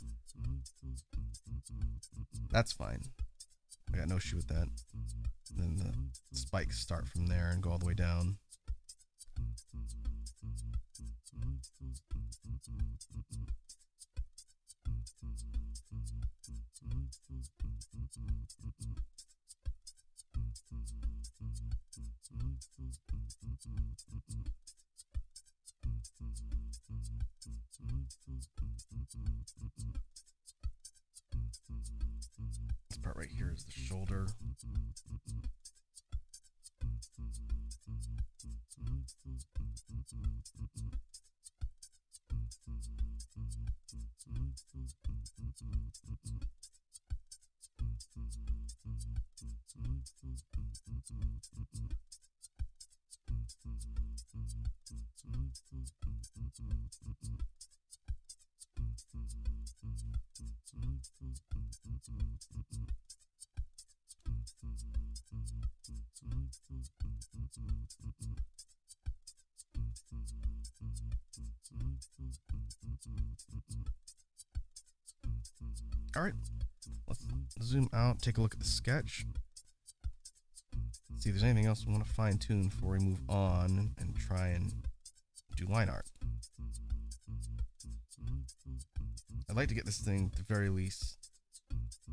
that's fine. I got no issue with that. And then the spikes start from there and go all the way down. This part right here is the shoulder. All right, let's zoom out, take a look at the sketch, see if there's anything else we want to fine tune before we move on and try and do line art. I'd like to get this thing, at the very least,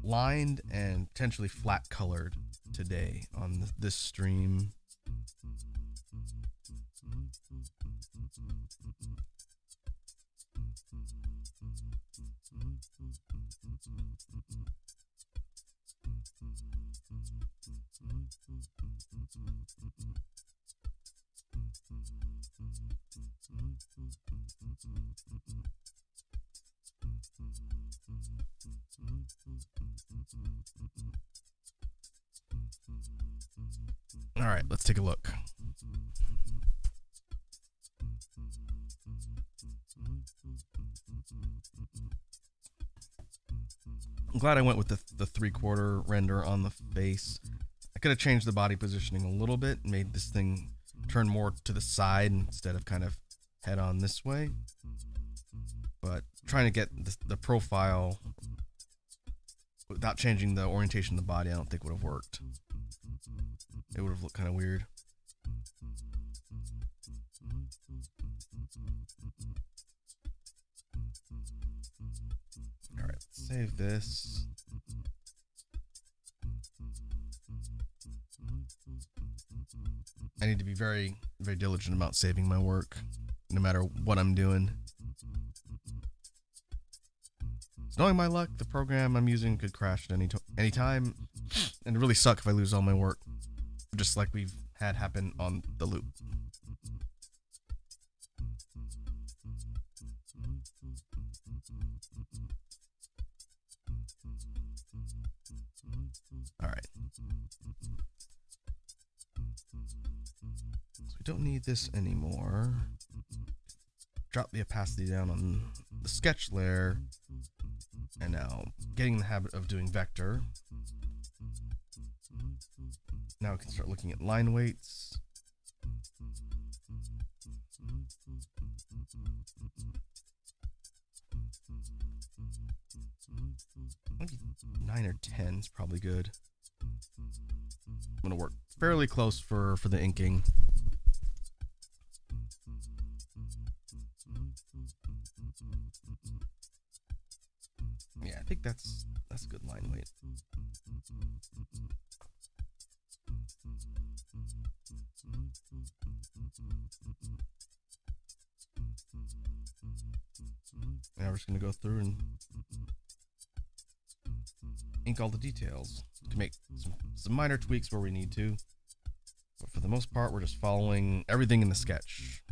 lined and potentially flat colored today on this stream. All right, let's take a look. I'm glad I went with the 3/4 render on the face. I could have changed the body positioning a little bit, made this thing turn more to the side instead of kind of head on this way. But trying to get the profile without changing the orientation of the body, I don't think would have worked. It would have looked kind of weird. All right, let's Save this. I need to be very, very diligent about saving my work, no matter what I'm doing. Knowing my luck, the program I'm using could crash at any time, and it really suck if I lose all my work, just like we've had happen on the loop. Alright. So we don't need this anymore. Drop the opacity down on the sketch layer. And now, getting in the habit of doing vector. Now we can start looking at line weights. Maybe 9 or 10 is probably good. I'm going to work fairly close for the inking. Yeah, I think that's a good line weight. Now we're just going to go through and ink all the details to make some minor tweaks where we need to. But for the most part, we're just following everything in the sketch.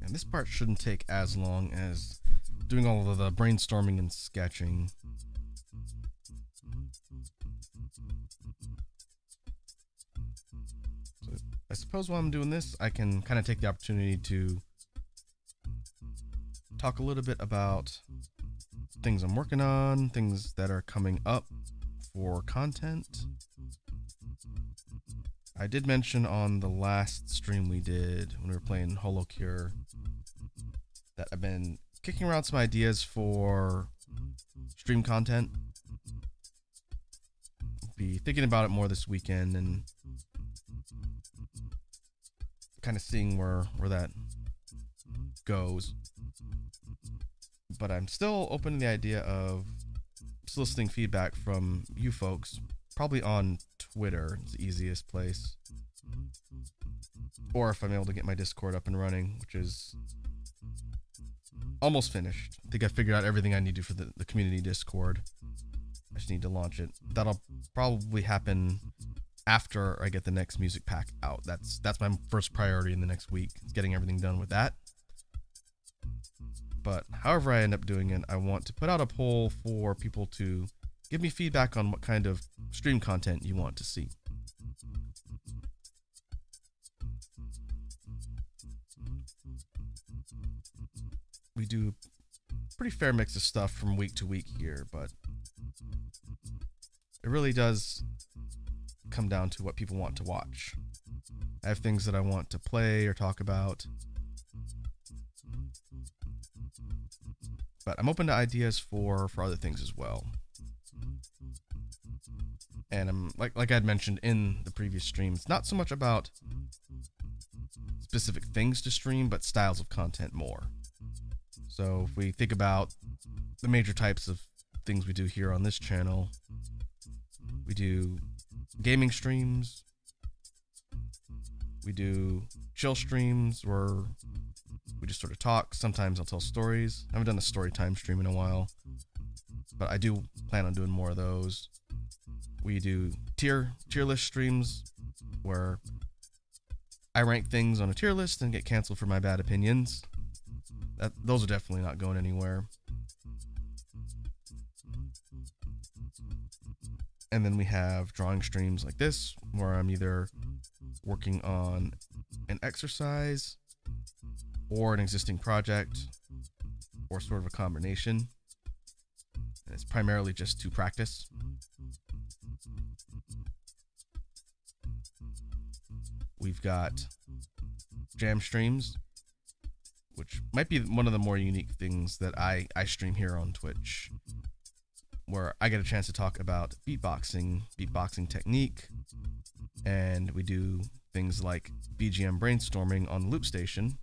And this part shouldn't take as long as doing all of the brainstorming and sketching. So I suppose while I'm doing this, I can kind of take the opportunity to talk a little bit about things I'm working on, things that are coming up for content. I did mention on the last stream we did when we were playing HoloCure that I've been kicking around some ideas for stream content. Be thinking about it more this weekend and kind of seeing where that goes. But I'm still open to the idea of soliciting feedback from you folks, probably on Twitter. It's the easiest place. Or if I'm able to get my Discord up and running, which is almost finished. I think I figured out everything I need to do for the community Discord. I just need to launch it. That'll probably happen after I get the next music pack out. That's my first priority in the next week, is getting everything done with that. But however I end up doing it, I want to put out a poll for people to give me feedback on what kind of stream content you want to see. We do a pretty fair mix of stuff from week to week here, but it really does come down to what people want to watch. I have things that I want to play or talk about, but I'm open to ideas for other things as well. And I'm like I'd mentioned in the previous stream, it's not so much about specific things to stream, but styles of content more. So if we think about the major types of things we do here on this channel, we do gaming streams, we do chill streams where we just sort of talk. Sometimes I'll tell stories. I haven't done a story time stream in a while, but I do plan on doing more of those. we do tier list streams where I rank things on a tier list and get canceled for my bad opinions. Those are definitely not going anywhere. And then we have drawing streams like this, where I'm either working on an exercise or an existing project, or sort of a combination. And it's primarily just to practice. We've got jam streams, which might be one of the more unique things that I stream here on Twitch, where I get a chance to talk about beatboxing technique, and we do things like BGM brainstorming on the Loop Station.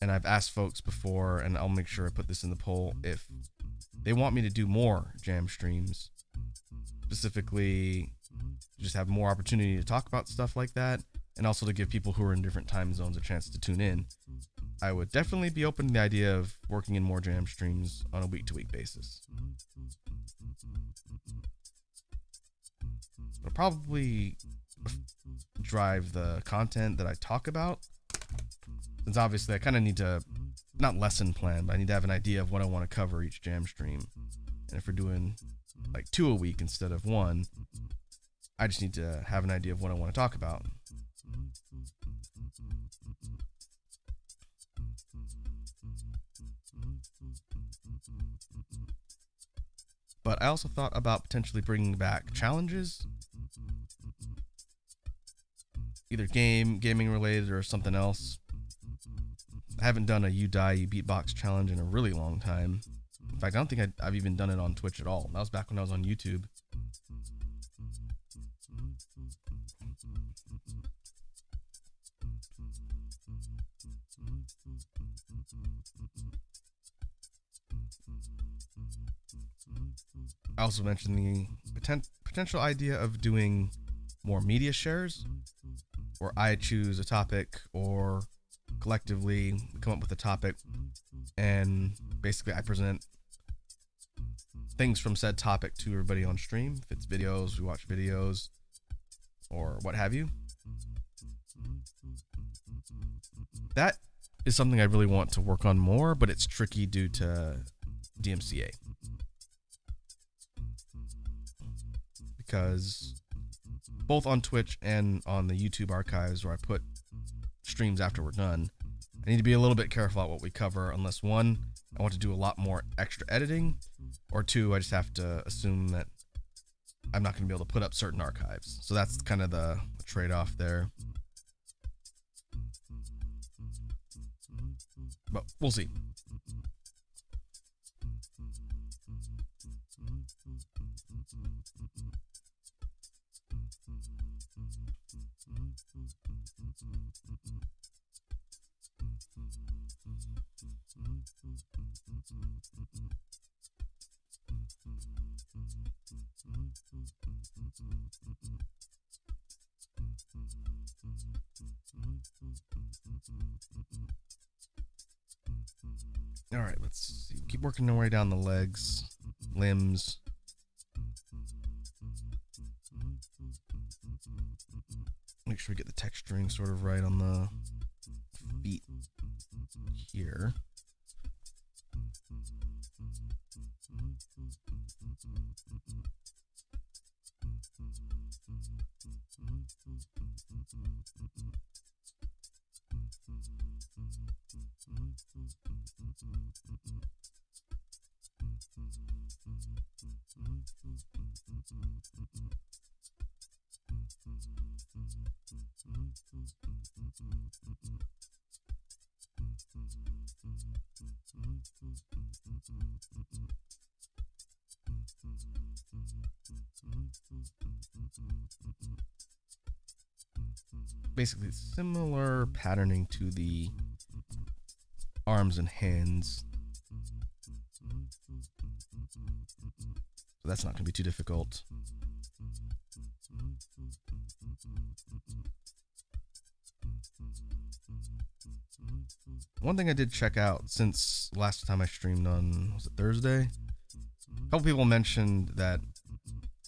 And I've asked folks before, and I'll make sure I put this in the poll, if they want me to do more jam streams, specifically just have more opportunity to talk about stuff like that, and also to give people who are in different time zones a chance to tune in. I would definitely be open to the idea of working in more jam streams on a week-to-week basis. It'll probably drive the content that I talk about, since obviously I kind of need to, not lesson plan, but I need to have an idea of what I want to cover each jam stream. And if we're doing like 2 a week instead of 1, I just need to have an idea of what I want to talk about. But I also thought about potentially bringing back challenges, either gaming related or something else. I haven't done a You Die, You Beatbox challenge in a really long time. In fact, I don't think I've even done it on Twitch at all. That was back when I was on YouTube. I also mentioned the potential idea of doing more media shares, where I choose a topic, or collectively come up with a topic, and basically I present things from said topic to everybody on stream. If it's videos, we watch videos, or what have you. That is something I really want to work on more, but it's tricky due to DMCA. Because both on Twitch and on the YouTube archives, where I put streams after we're done, I need to be a little bit careful about what we cover, unless 1, I want to do a lot more extra editing, or 2, I just have to assume that I'm not going to be able to put up certain archives. So that's kind of the trade-off there. But we'll see. All right, let's see. Keep working our way down the legs, limbs. Make sure we get the texturing sort of right on the feet here. Basically similar patterning to the arms and hands. So that's not going to be too difficult. One thing I did check out since last time I streamed on, was it Thursday? A couple people mentioned that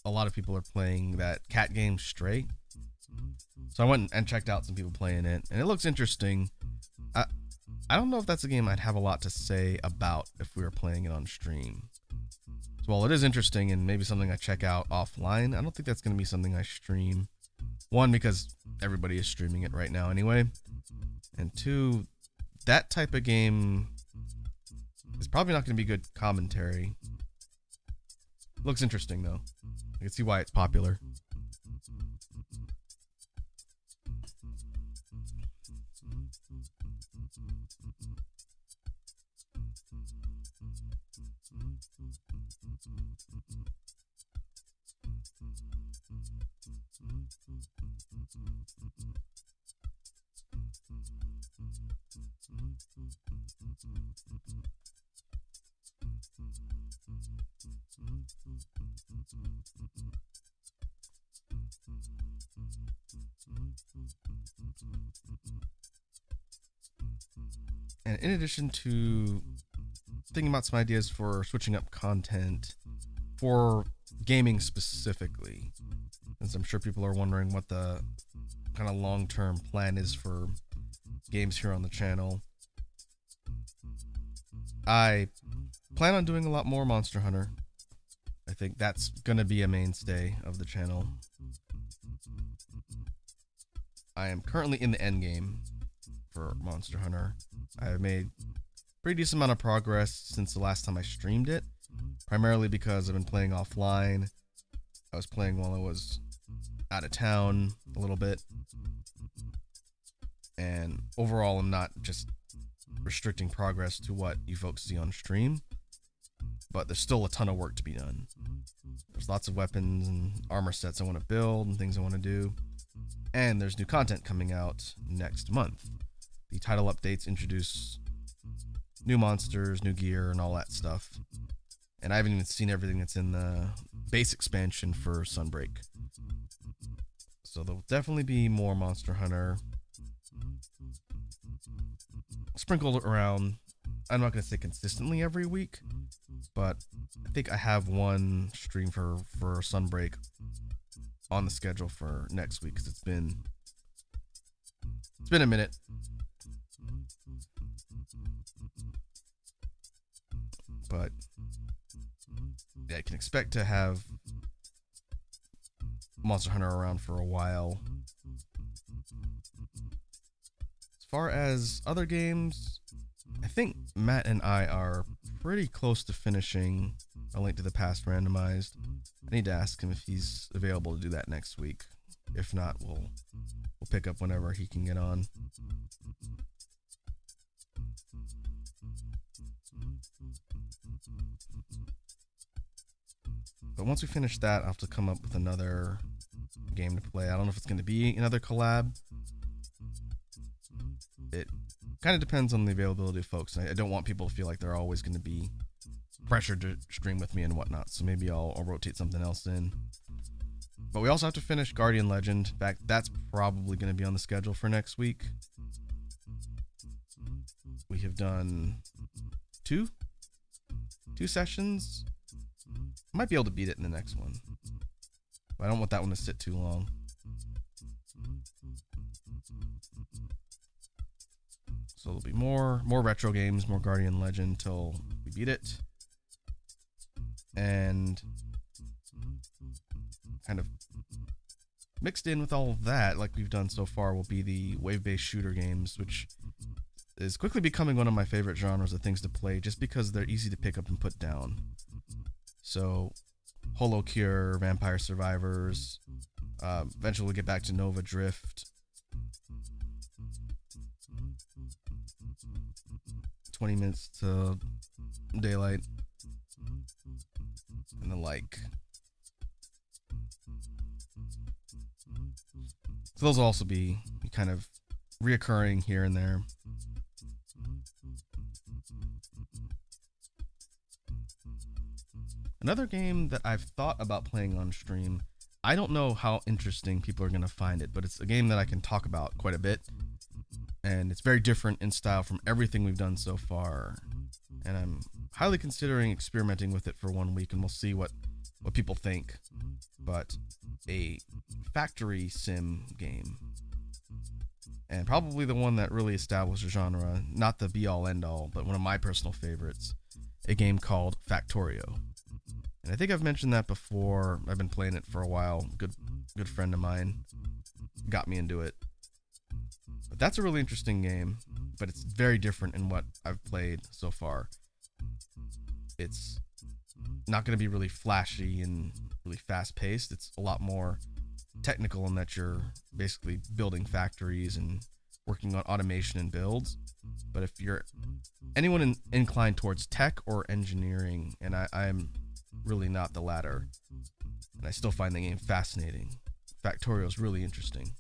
a lot of people are playing that cat game Stray. So I went and checked out some people playing it, and it looks interesting. I don't know if that's a game I'd have a lot to say about if we were playing it on stream. So while it is interesting and maybe something I check out offline, I don't think that's going to be something I stream. One, because everybody is streaming it right now anyway. And two, that type of game is probably not going to be good commentary. Looks interesting though. I can see why it's popular. And in addition to thinking about some ideas for switching up content for gaming specifically, since I'm sure people are wondering what the kind of long-term plan is for games here on the channel, I plan on doing a lot more Monster Hunter. I think that's going to be a mainstay of the channel. I am currently in the end game for Monster Hunter. I have made a pretty decent amount of progress since the last time I streamed it, primarily because I've been playing offline. I was playing while I was out of town a little bit, and overall I'm not just restricting progress to what you folks see on stream, but there's still a ton of work to be done. There's lots of weapons and armor sets I want to build and things I want to do, and there's new content coming out next month. The title updates introduce new monsters, new gear, and all that stuff. And I haven't even seen everything that's in the base expansion for Sunbreak. So there'll definitely be more Monster Hunter sprinkled around. I'm not going to say consistently every week, but I think I have one stream for Sunbreak on the schedule for next week, because it's been a minute. But yeah, I can expect to have Monster Hunter around for a while. As far as other games, I think Matt and I are pretty close to finishing A Link to the Past randomized. I need to ask him if he's available to do that next week. If not, we'll pick up whenever he can get on. But once we finish that, I'll have to come up with another game to play. I don't know if it's going to be another collab. It kind of depends on the availability of folks. I don't want people to feel like they're always going to be pressured to stream with me and whatnot. So maybe I'll rotate something else in. But we also have to finish Guardian Legend. In fact, that's probably going to be on the schedule for next week. We have done two sessions. I might be able to beat it in the next one, but I don't want that one to sit too long. So there'll be more retro games, more Guardian Legend till we beat it. And kind of mixed in with all of that, like we've done so far, will be the wave-based shooter games, which is quickly becoming one of my favorite genres of things to play, just because they're easy to pick up and put down. So, Holo Cure, Vampire Survivors, eventually we'll get back to Nova Drift. 20 minutes to daylight. And the like. So those will also be kind of reoccurring here and there. Another game that I've thought about playing on stream, I don't know how interesting people are going to find it, but it's a game that I can talk about quite a bit. And it's very different in style from everything we've done so far. And I'm highly considering experimenting with it for 1 week, and we'll see what people think. but a factory sim game. And probably the one that really established the genre, not the be-all end-all, but one of my personal favorites, a game called Factorio. And I think I've mentioned that before. I've been playing it for a while. Good friend of mine got me into it. But that's a really interesting game, but it's very different in what I've played so far. It's not going to be really flashy and really fast-paced. It's a lot more technical in that you're basically building factories and working on automation and builds. But if you're anyone inclined towards tech or engineering, and I'm really not the latter, and I still find the game fascinating. Factorio is really interesting.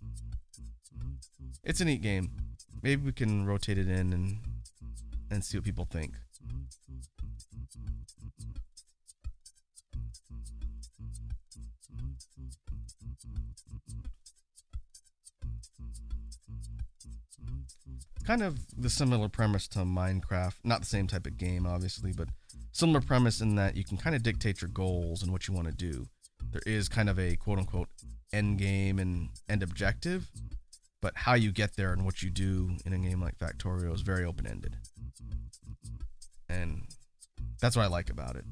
It's a neat game. Maybe we can rotate it in and see what people think. Kind of the similar premise to Minecraft. Not the same type of game, obviously, but similar premise in that you can kind of dictate your goals and what you want to do. There is kind of a quote-unquote end game and end objective, but how you get there and what you do in a game like Factorio is very open-ended. And that's what I like about it.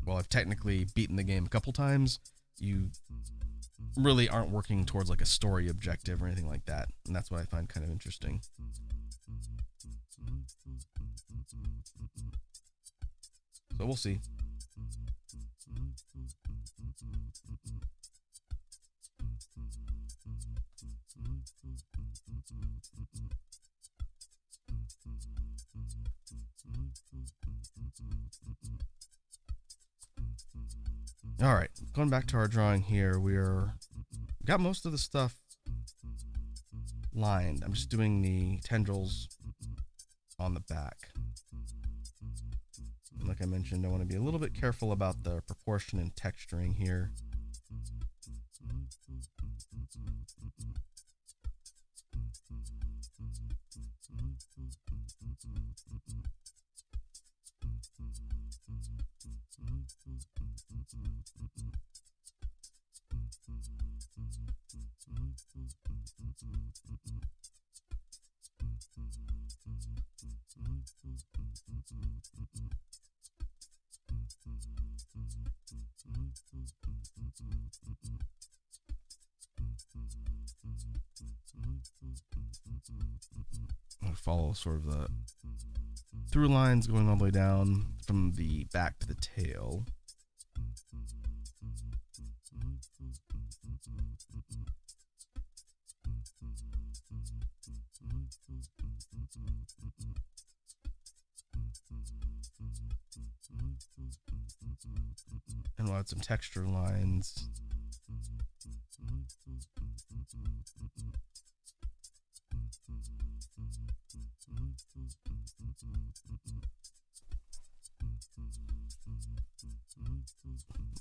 Well, I've technically beaten the game a couple times. You really aren't working towards like a story objective or anything like that, and that's what I find kind of interesting. So we'll see. All right, going back to our drawing here, we're got most of the stuff lined. I'm just doing the tendrils on the back. And like I mentioned, I want to be a little bit careful about the proportion and texturing here. I'll follow sort of the through lines going all the way down from the back to the tail. And we'll add some texture lines.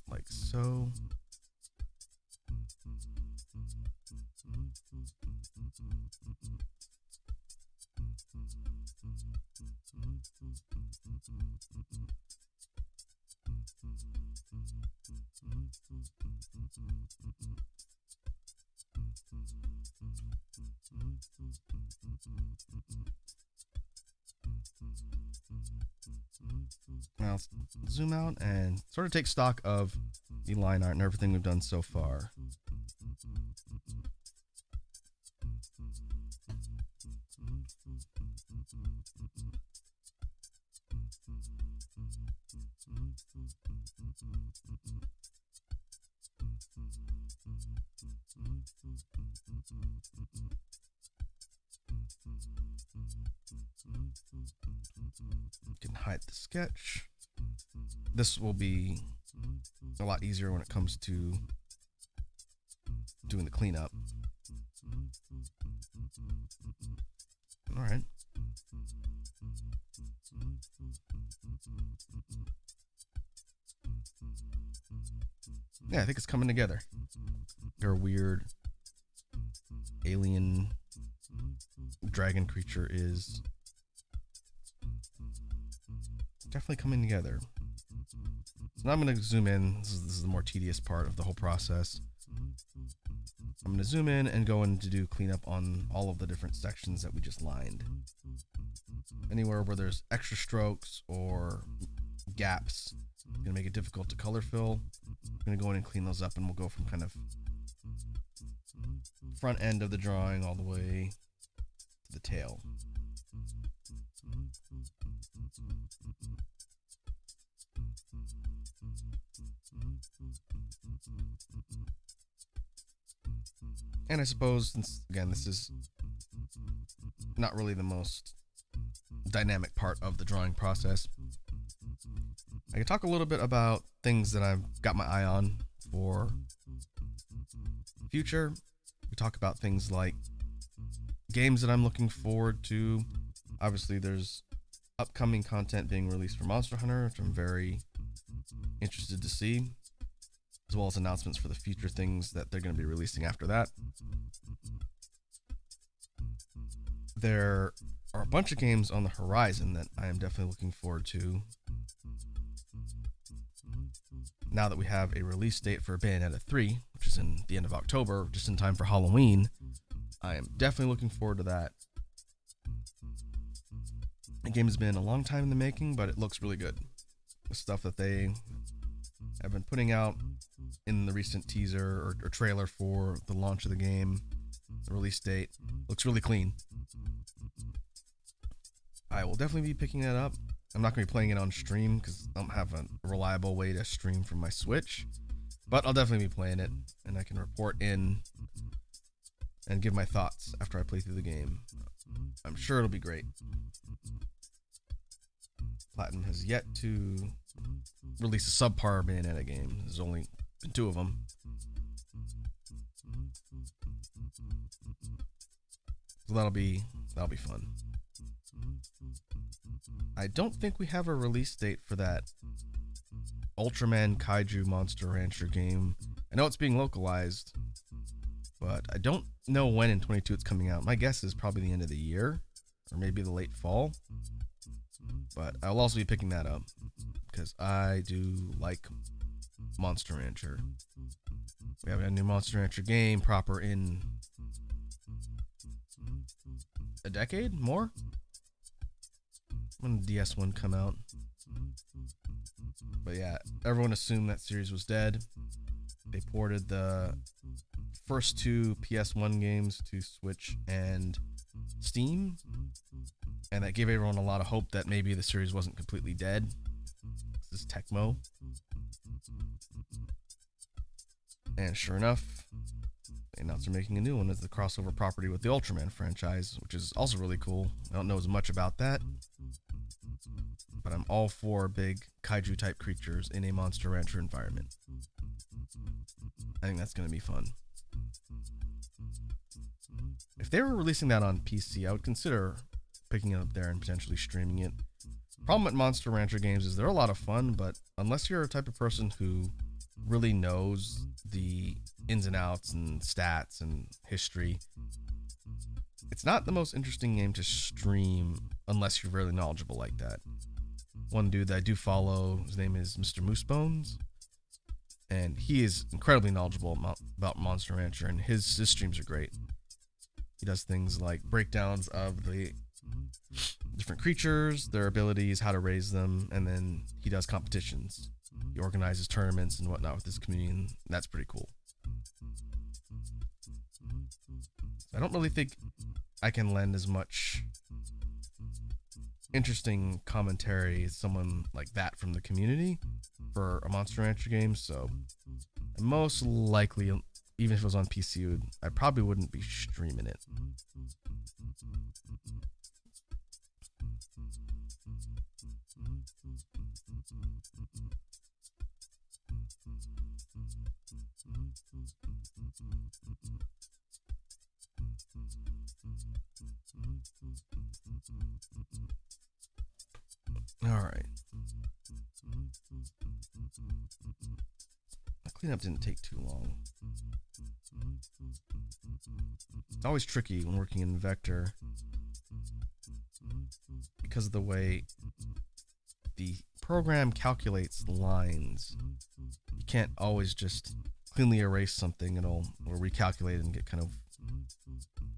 Like so. Now let's zoom out and sort of take stock of the line art and everything we've done so far. You can hide the sketch. This will be a lot easier when it comes to doing the cleanup. All right. Yeah, I think it's coming together. Your weird alien dragon creature is definitely coming together. So now I'm going to zoom in. This is the more tedious part of the whole process. I'm going to zoom in and go in to do cleanup on all of the different sections that we just lined. Anywhere where there's extra strokes or gaps, going to make it difficult to color fill. I'm going to go in and clean those up, and we'll go from kind of front end of the drawing all the way to the tail. And I suppose, since, again, this is not really the most dynamic part of the drawing process, I can talk a little bit about things that I've got my eye on for future. We talk about things like games that I'm looking forward to. Obviously, there's upcoming content being released for Monster Hunter, which I'm very interested to see, as well as announcements for the future things that they're going to be releasing after that. There are a bunch of games on the horizon that I am definitely looking forward to. Now that we have a release date for Bayonetta 3, which is in the end of October, just in time for Halloween, I am definitely looking forward to that. The game has been a long time in the making, but it looks really good. The stuff that they have been putting out in the recent teaser or trailer for the launch of the game, the release date, looks really clean. I will definitely be picking that up. I'm not going to be playing it on stream because I don't have a reliable way to stream from my Switch, but I'll definitely be playing it, and I can report in and give my thoughts after I play through the game. I'm sure it'll be great. Platinum has yet to release a subpar Bayonetta game. There's only been 2 of them. So that'll be fun. I don't think we have a release date for that Ultraman Kaiju Monster Rancher game. I know it's being localized, but I don't know when in 22 it's coming out. My guess is probably the end of the year, or maybe the late fall. But I'll also be picking that up, because I do like Monster Rancher. We have a new Monster Rancher game proper in a decade? More? When did DS one come out? But yeah, everyone assumed that series was dead. They ported the first 2 PS1 games to Switch and Steam, and that gave everyone a lot of hope that maybe the series wasn't completely dead. This is Tecmo. And sure enough, they announced they're making a new one as the crossover property with the Ultraman franchise, which is also really cool. I don't know as much about that, but I'm all for big kaiju type creatures in a Monster Rancher environment. I think that's going to be fun. If they were releasing that on PC, I would consider picking it up there and potentially streaming it. Problem with Monster Rancher games is they're a lot of fun, but unless you're a type of person who really knows the ins and outs and stats and history, it's not the most interesting game to stream unless you're really knowledgeable like that. One dude that I do follow, his name is Mr. Moosebones, and he is incredibly knowledgeable about Monster Rancher, and his streams are great. He does things like breakdowns of the different creatures, their abilities, how to raise them, and then he does competitions. He organizes tournaments and whatnot with his community, and that's pretty cool. I don't really think I can lend as much interesting commentary as someone like that from the community for a Monster Rancher game, so most likely, even if it was on PC, I probably wouldn't be streaming it. Alright. The cleanup didn't take too long. It's always tricky when working in Vector because of the way the program calculates lines. You can't always just cleanly erase something. It'll recalculate and get kind of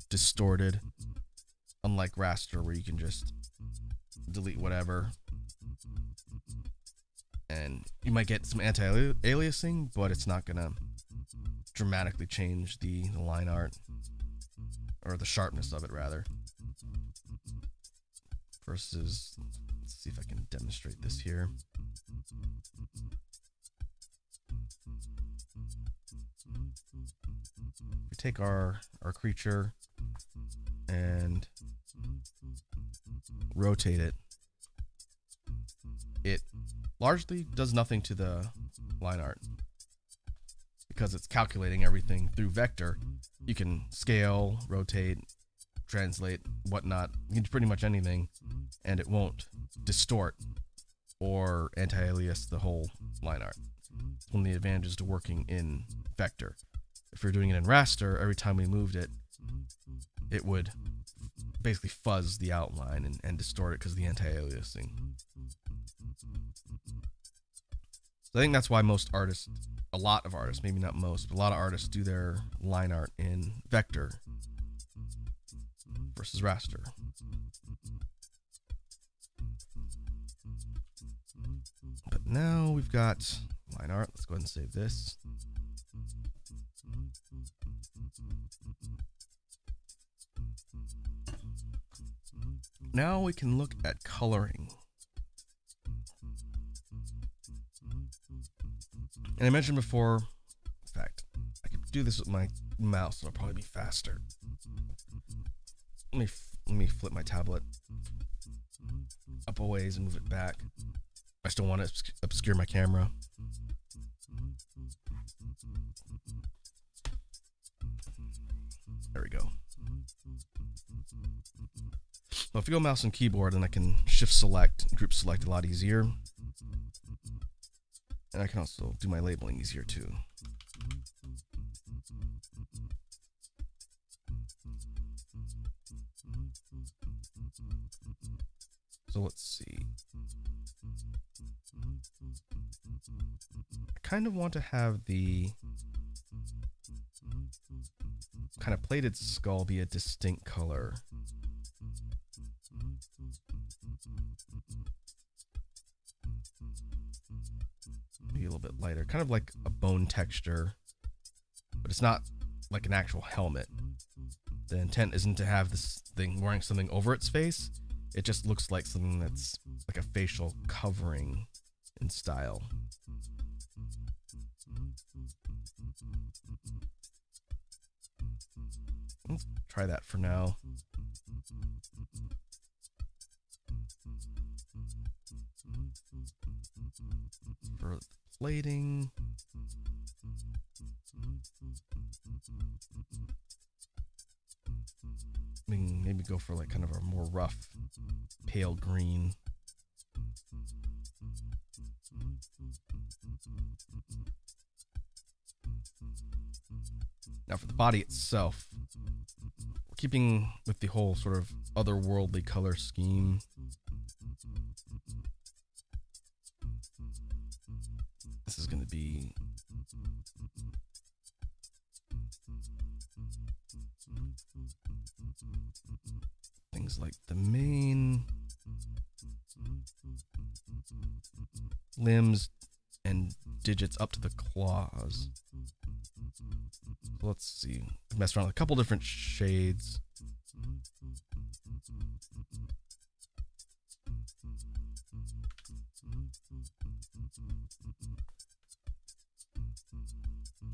distorted. Unlike raster, where you can just delete whatever. And you might get some anti-aliasing, but it's not gonna dramatically change the line art, or the sharpness of it rather. Versus, let's see if I can demonstrate this here. We take our creature and rotate it. It largely does nothing to the line art because it's calculating everything through vector. You can scale, rotate, translate, whatnot. You can do pretty much anything, and it won't distort or anti-alias the whole line art. It's one of the advantages to working in vector. If you're doing it in raster, every time we moved it, it would basically fuzz the outline and distort it because of the anti-aliasing. So I think that's why most artists, a lot of artists, maybe not most, but a lot of artists do their line art in vector versus raster. But now we've got line art. Let's go ahead and save this. Now we can look at coloring. And I mentioned before, in fact, I could do this with my mouse, it'll probably be faster. Let me flip my tablet up a ways and move it back. I still want to obscure my camera. There we go. Well, if you go mouse and keyboard, then I can shift select, group select a lot easier. And I can also do my labeling easier too. So let's see. I kind of want to have the kind of plated skull be a distinct color. Maybe a little bit lighter, kind of like a bone texture, but it's not like an actual helmet. The intent isn't to have this thing wearing something over its face. It just looks like something that's like a facial covering in style. Let's try that for now. For plating, we can maybe go for like kind of a more rough, pale green. Now for the body itself, we're keeping with the whole sort of otherworldly color scheme. This is going to be things like the mane, limbs, and digits up to the claws. So let's see. Mess around with a couple different shades.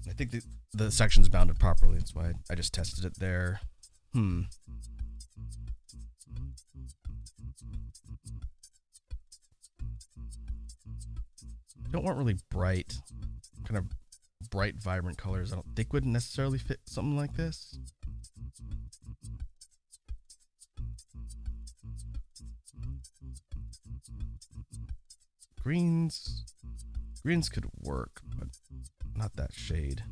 I think the section's bounded properly. That's why I just tested it there. Don't want really bright, kind of bright, vibrant colors. I don't think would necessarily fit something like this. Greens could work, but not that shade.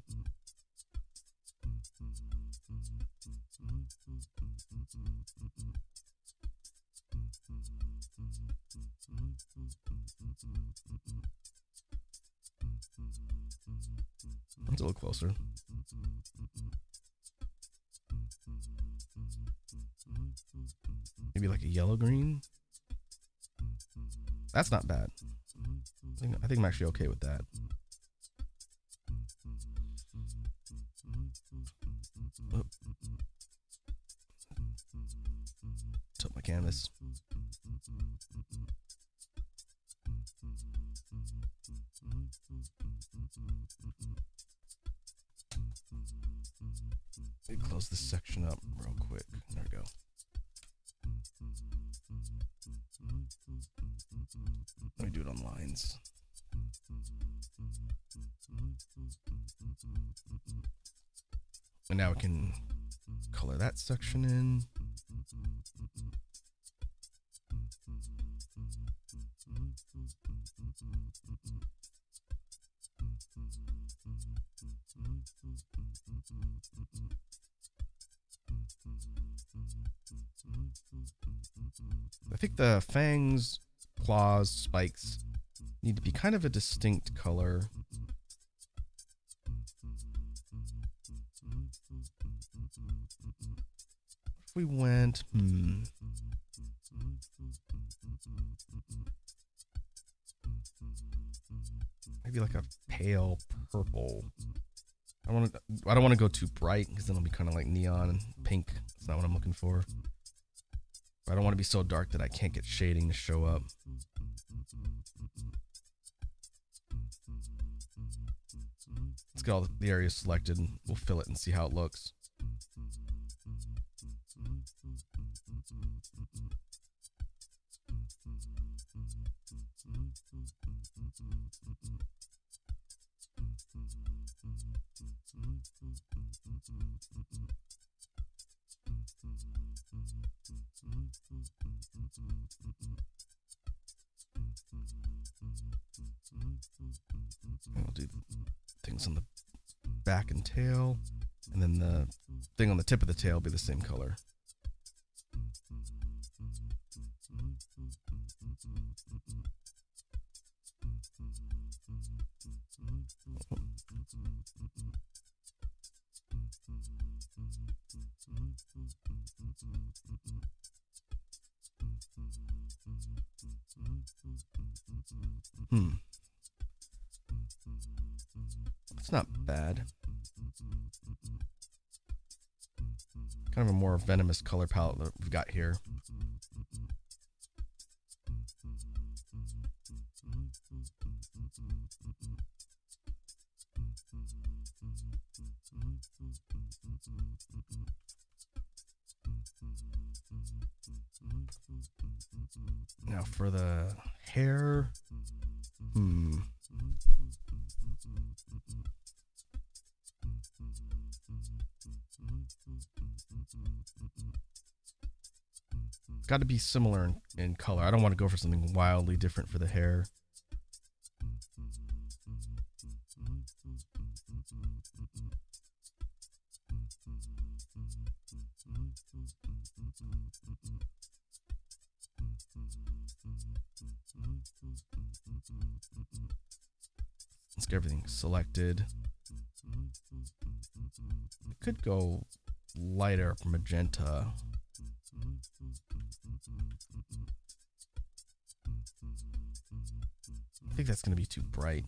It's a little closer. Maybe like a yellow-green. That's not bad. I think I'm actually okay with that. Oh. Tilt my canvas. Let me close this section up real quick. There we go. Let me do it on lines. And now we can color that section in. I think the fangs, claws, spikes need to be kind of a distinct color. If we went, maybe like a pale purple. I don't want to go too bright because then it'll be kind of like neon and pink. That's not what I'm looking for. But I don't want to be so dark that I can't get shading to show up. Let's get all the areas selected and we'll fill it and see how it looks. We'll do things on the back and tail, and then the thing on the tip of the tail will be the same color. It's not bad. Kind of a more venomous color palette that we've got here. Now for the hair, it's got to be similar in color. I don't want to go for something wildly different for the hair. Let's get everything selected. It could go lighter magenta. I think that's going to be too bright.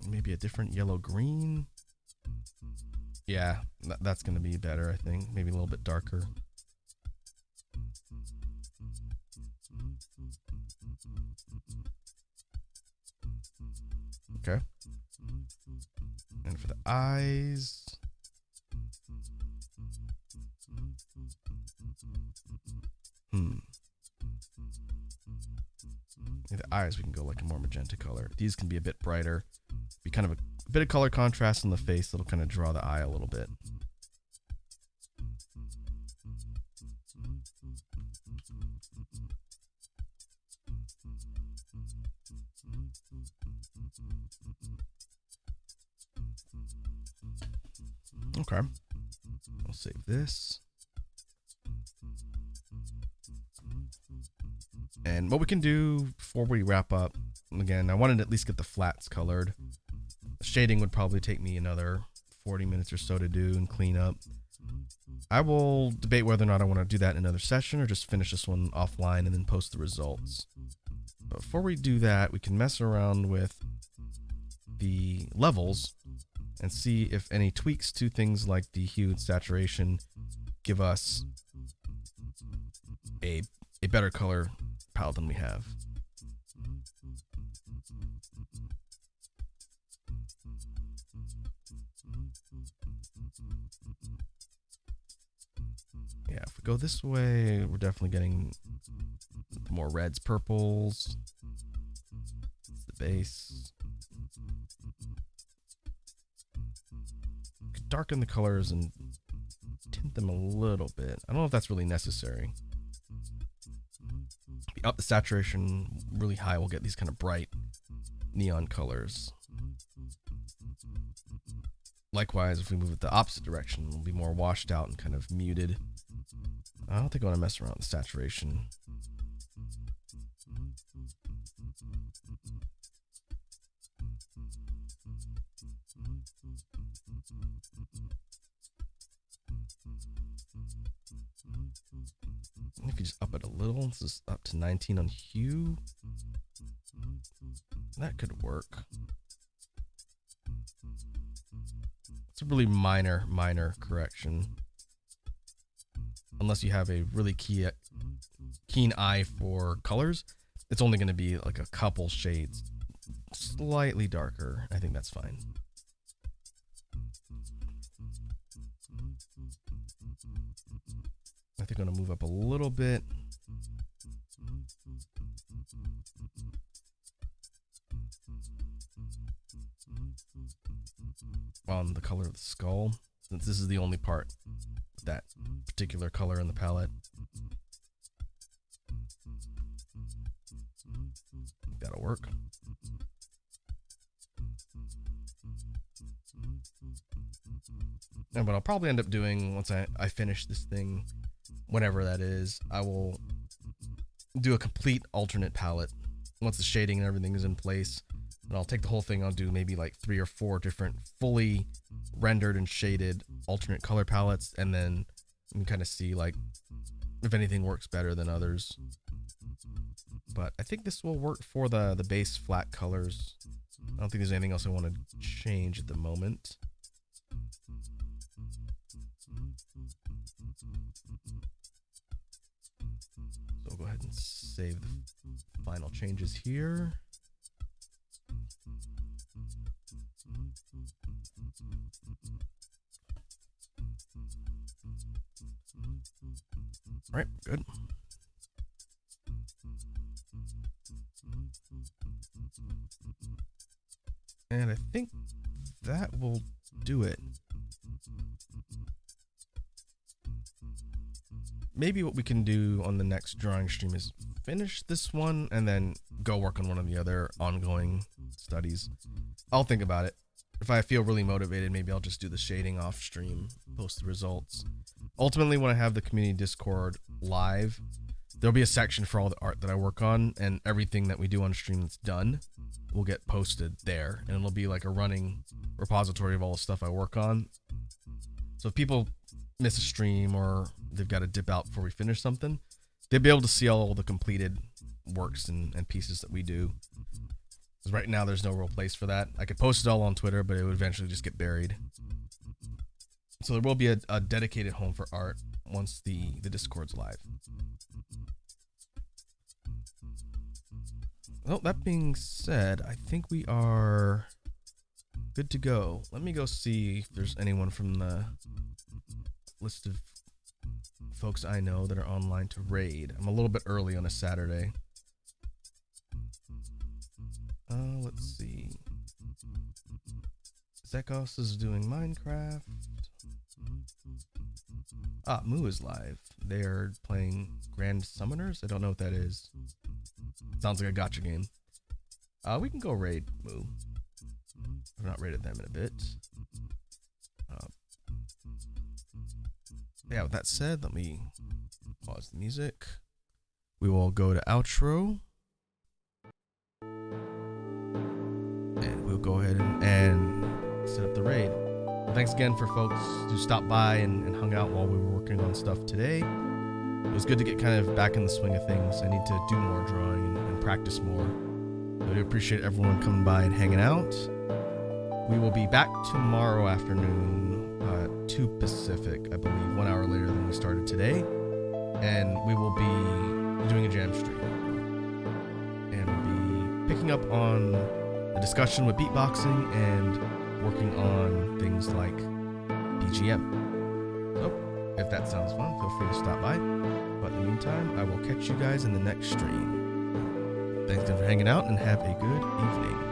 Maybe a different yellow-green. Yeah, that's going to be better, I think. Maybe a little bit darker. Okay. And for the eyes, the eyes we can go like a more magenta color. These can be a bit brighter. Be kind of a bit of color contrast in the face that'll kind of draw the eye a little bit. Okay. I'll save this. And what we can do before we wrap up, again, I wanted to at least get the flats colored. The shading would probably take me another 40 minutes or so to do and clean up. I will debate whether or not I want to do that in another session or just finish this one offline and then post the results. But before we do that, we can mess around with the levels and see if any tweaks to things like the hue and saturation give us a better color palette than we have. Yeah, if we go this way, we're definitely getting more reds, purples. The base. Could darken the colors and tint them a little bit. I don't know if that's really necessary. If we up the saturation really high, we'll get these kind of bright neon colors. Likewise, if we move it the opposite direction, we'll be more washed out and kind of muted. I don't think I want to mess around with saturation. If you just up it a little, this is up to 19 on hue. That could work. It's a really minor correction. Unless you have a really keen eye for colors, it's only going to be like a couple shades slightly darker. I think that's fine. I think I'm going to move up a little bit. On the color of the skull, since this is the only part with that particular color in the palette. That'll work. And what I'll probably end up doing once I finish this thing, whenever that is, I will do a complete alternate palette once the shading and everything is in place. And I'll take the whole thing, I'll do maybe like 3 or 4 different fully rendered and shaded alternate color palettes, and then you can kind of see like if anything works better than others. But I think this will work for the base flat colors. I don't think there's anything else I want to change at the moment. So I'll go ahead and save the final changes here. All right, good. And I think that will do it. Maybe what we can do on the next drawing stream is finish this one and then go work on one of the other ongoing studies. I'll think about it. If I feel really motivated, maybe I'll just do the shading off stream, post the results. Ultimately, when I have the community Discord live, there'll be a section for all the art that I work on, and everything that we do on stream that's done will get posted there, and it'll be like a running repository of all the stuff I work on. So if people miss a stream or they've got to dip out before we finish something, they'll be able to see all the completed works and pieces that we do. Because right now there's no real place for that. I could post it all on Twitter, but it would eventually just get buried. So there will be a dedicated home for art once the Discord's live. Well, that being said, I think we are good to go. Let me go see if there's anyone from the list of folks I know that are online to raid. I'm a little bit early on a Saturday. Let's see. Zekos is doing Minecraft. Moo is live. They're playing Grand Summoners. I don't know what that is. Sounds like a gacha game. We can go raid Moo. I've not raided them in a bit. Yeah, with that said, let me pause the music. We will go to outro. And we'll go ahead and set up the raid. Well, thanks again for folks who stopped by and hung out while we were working on stuff today. It was good to get kind of back in the swing of things. I need to do more drawing and practice more. I do appreciate everyone coming by and hanging out. We will be back tomorrow afternoon, 2 Pacific, I believe, 1 hour later than we started today. And we will be doing a jam stream. And we'll be picking up on the discussion with beatboxing and working on things like BGM. So, if that sounds fun, feel free to stop by. But in the meantime, I will catch you guys in the next stream. Thanks again for hanging out and have a good evening.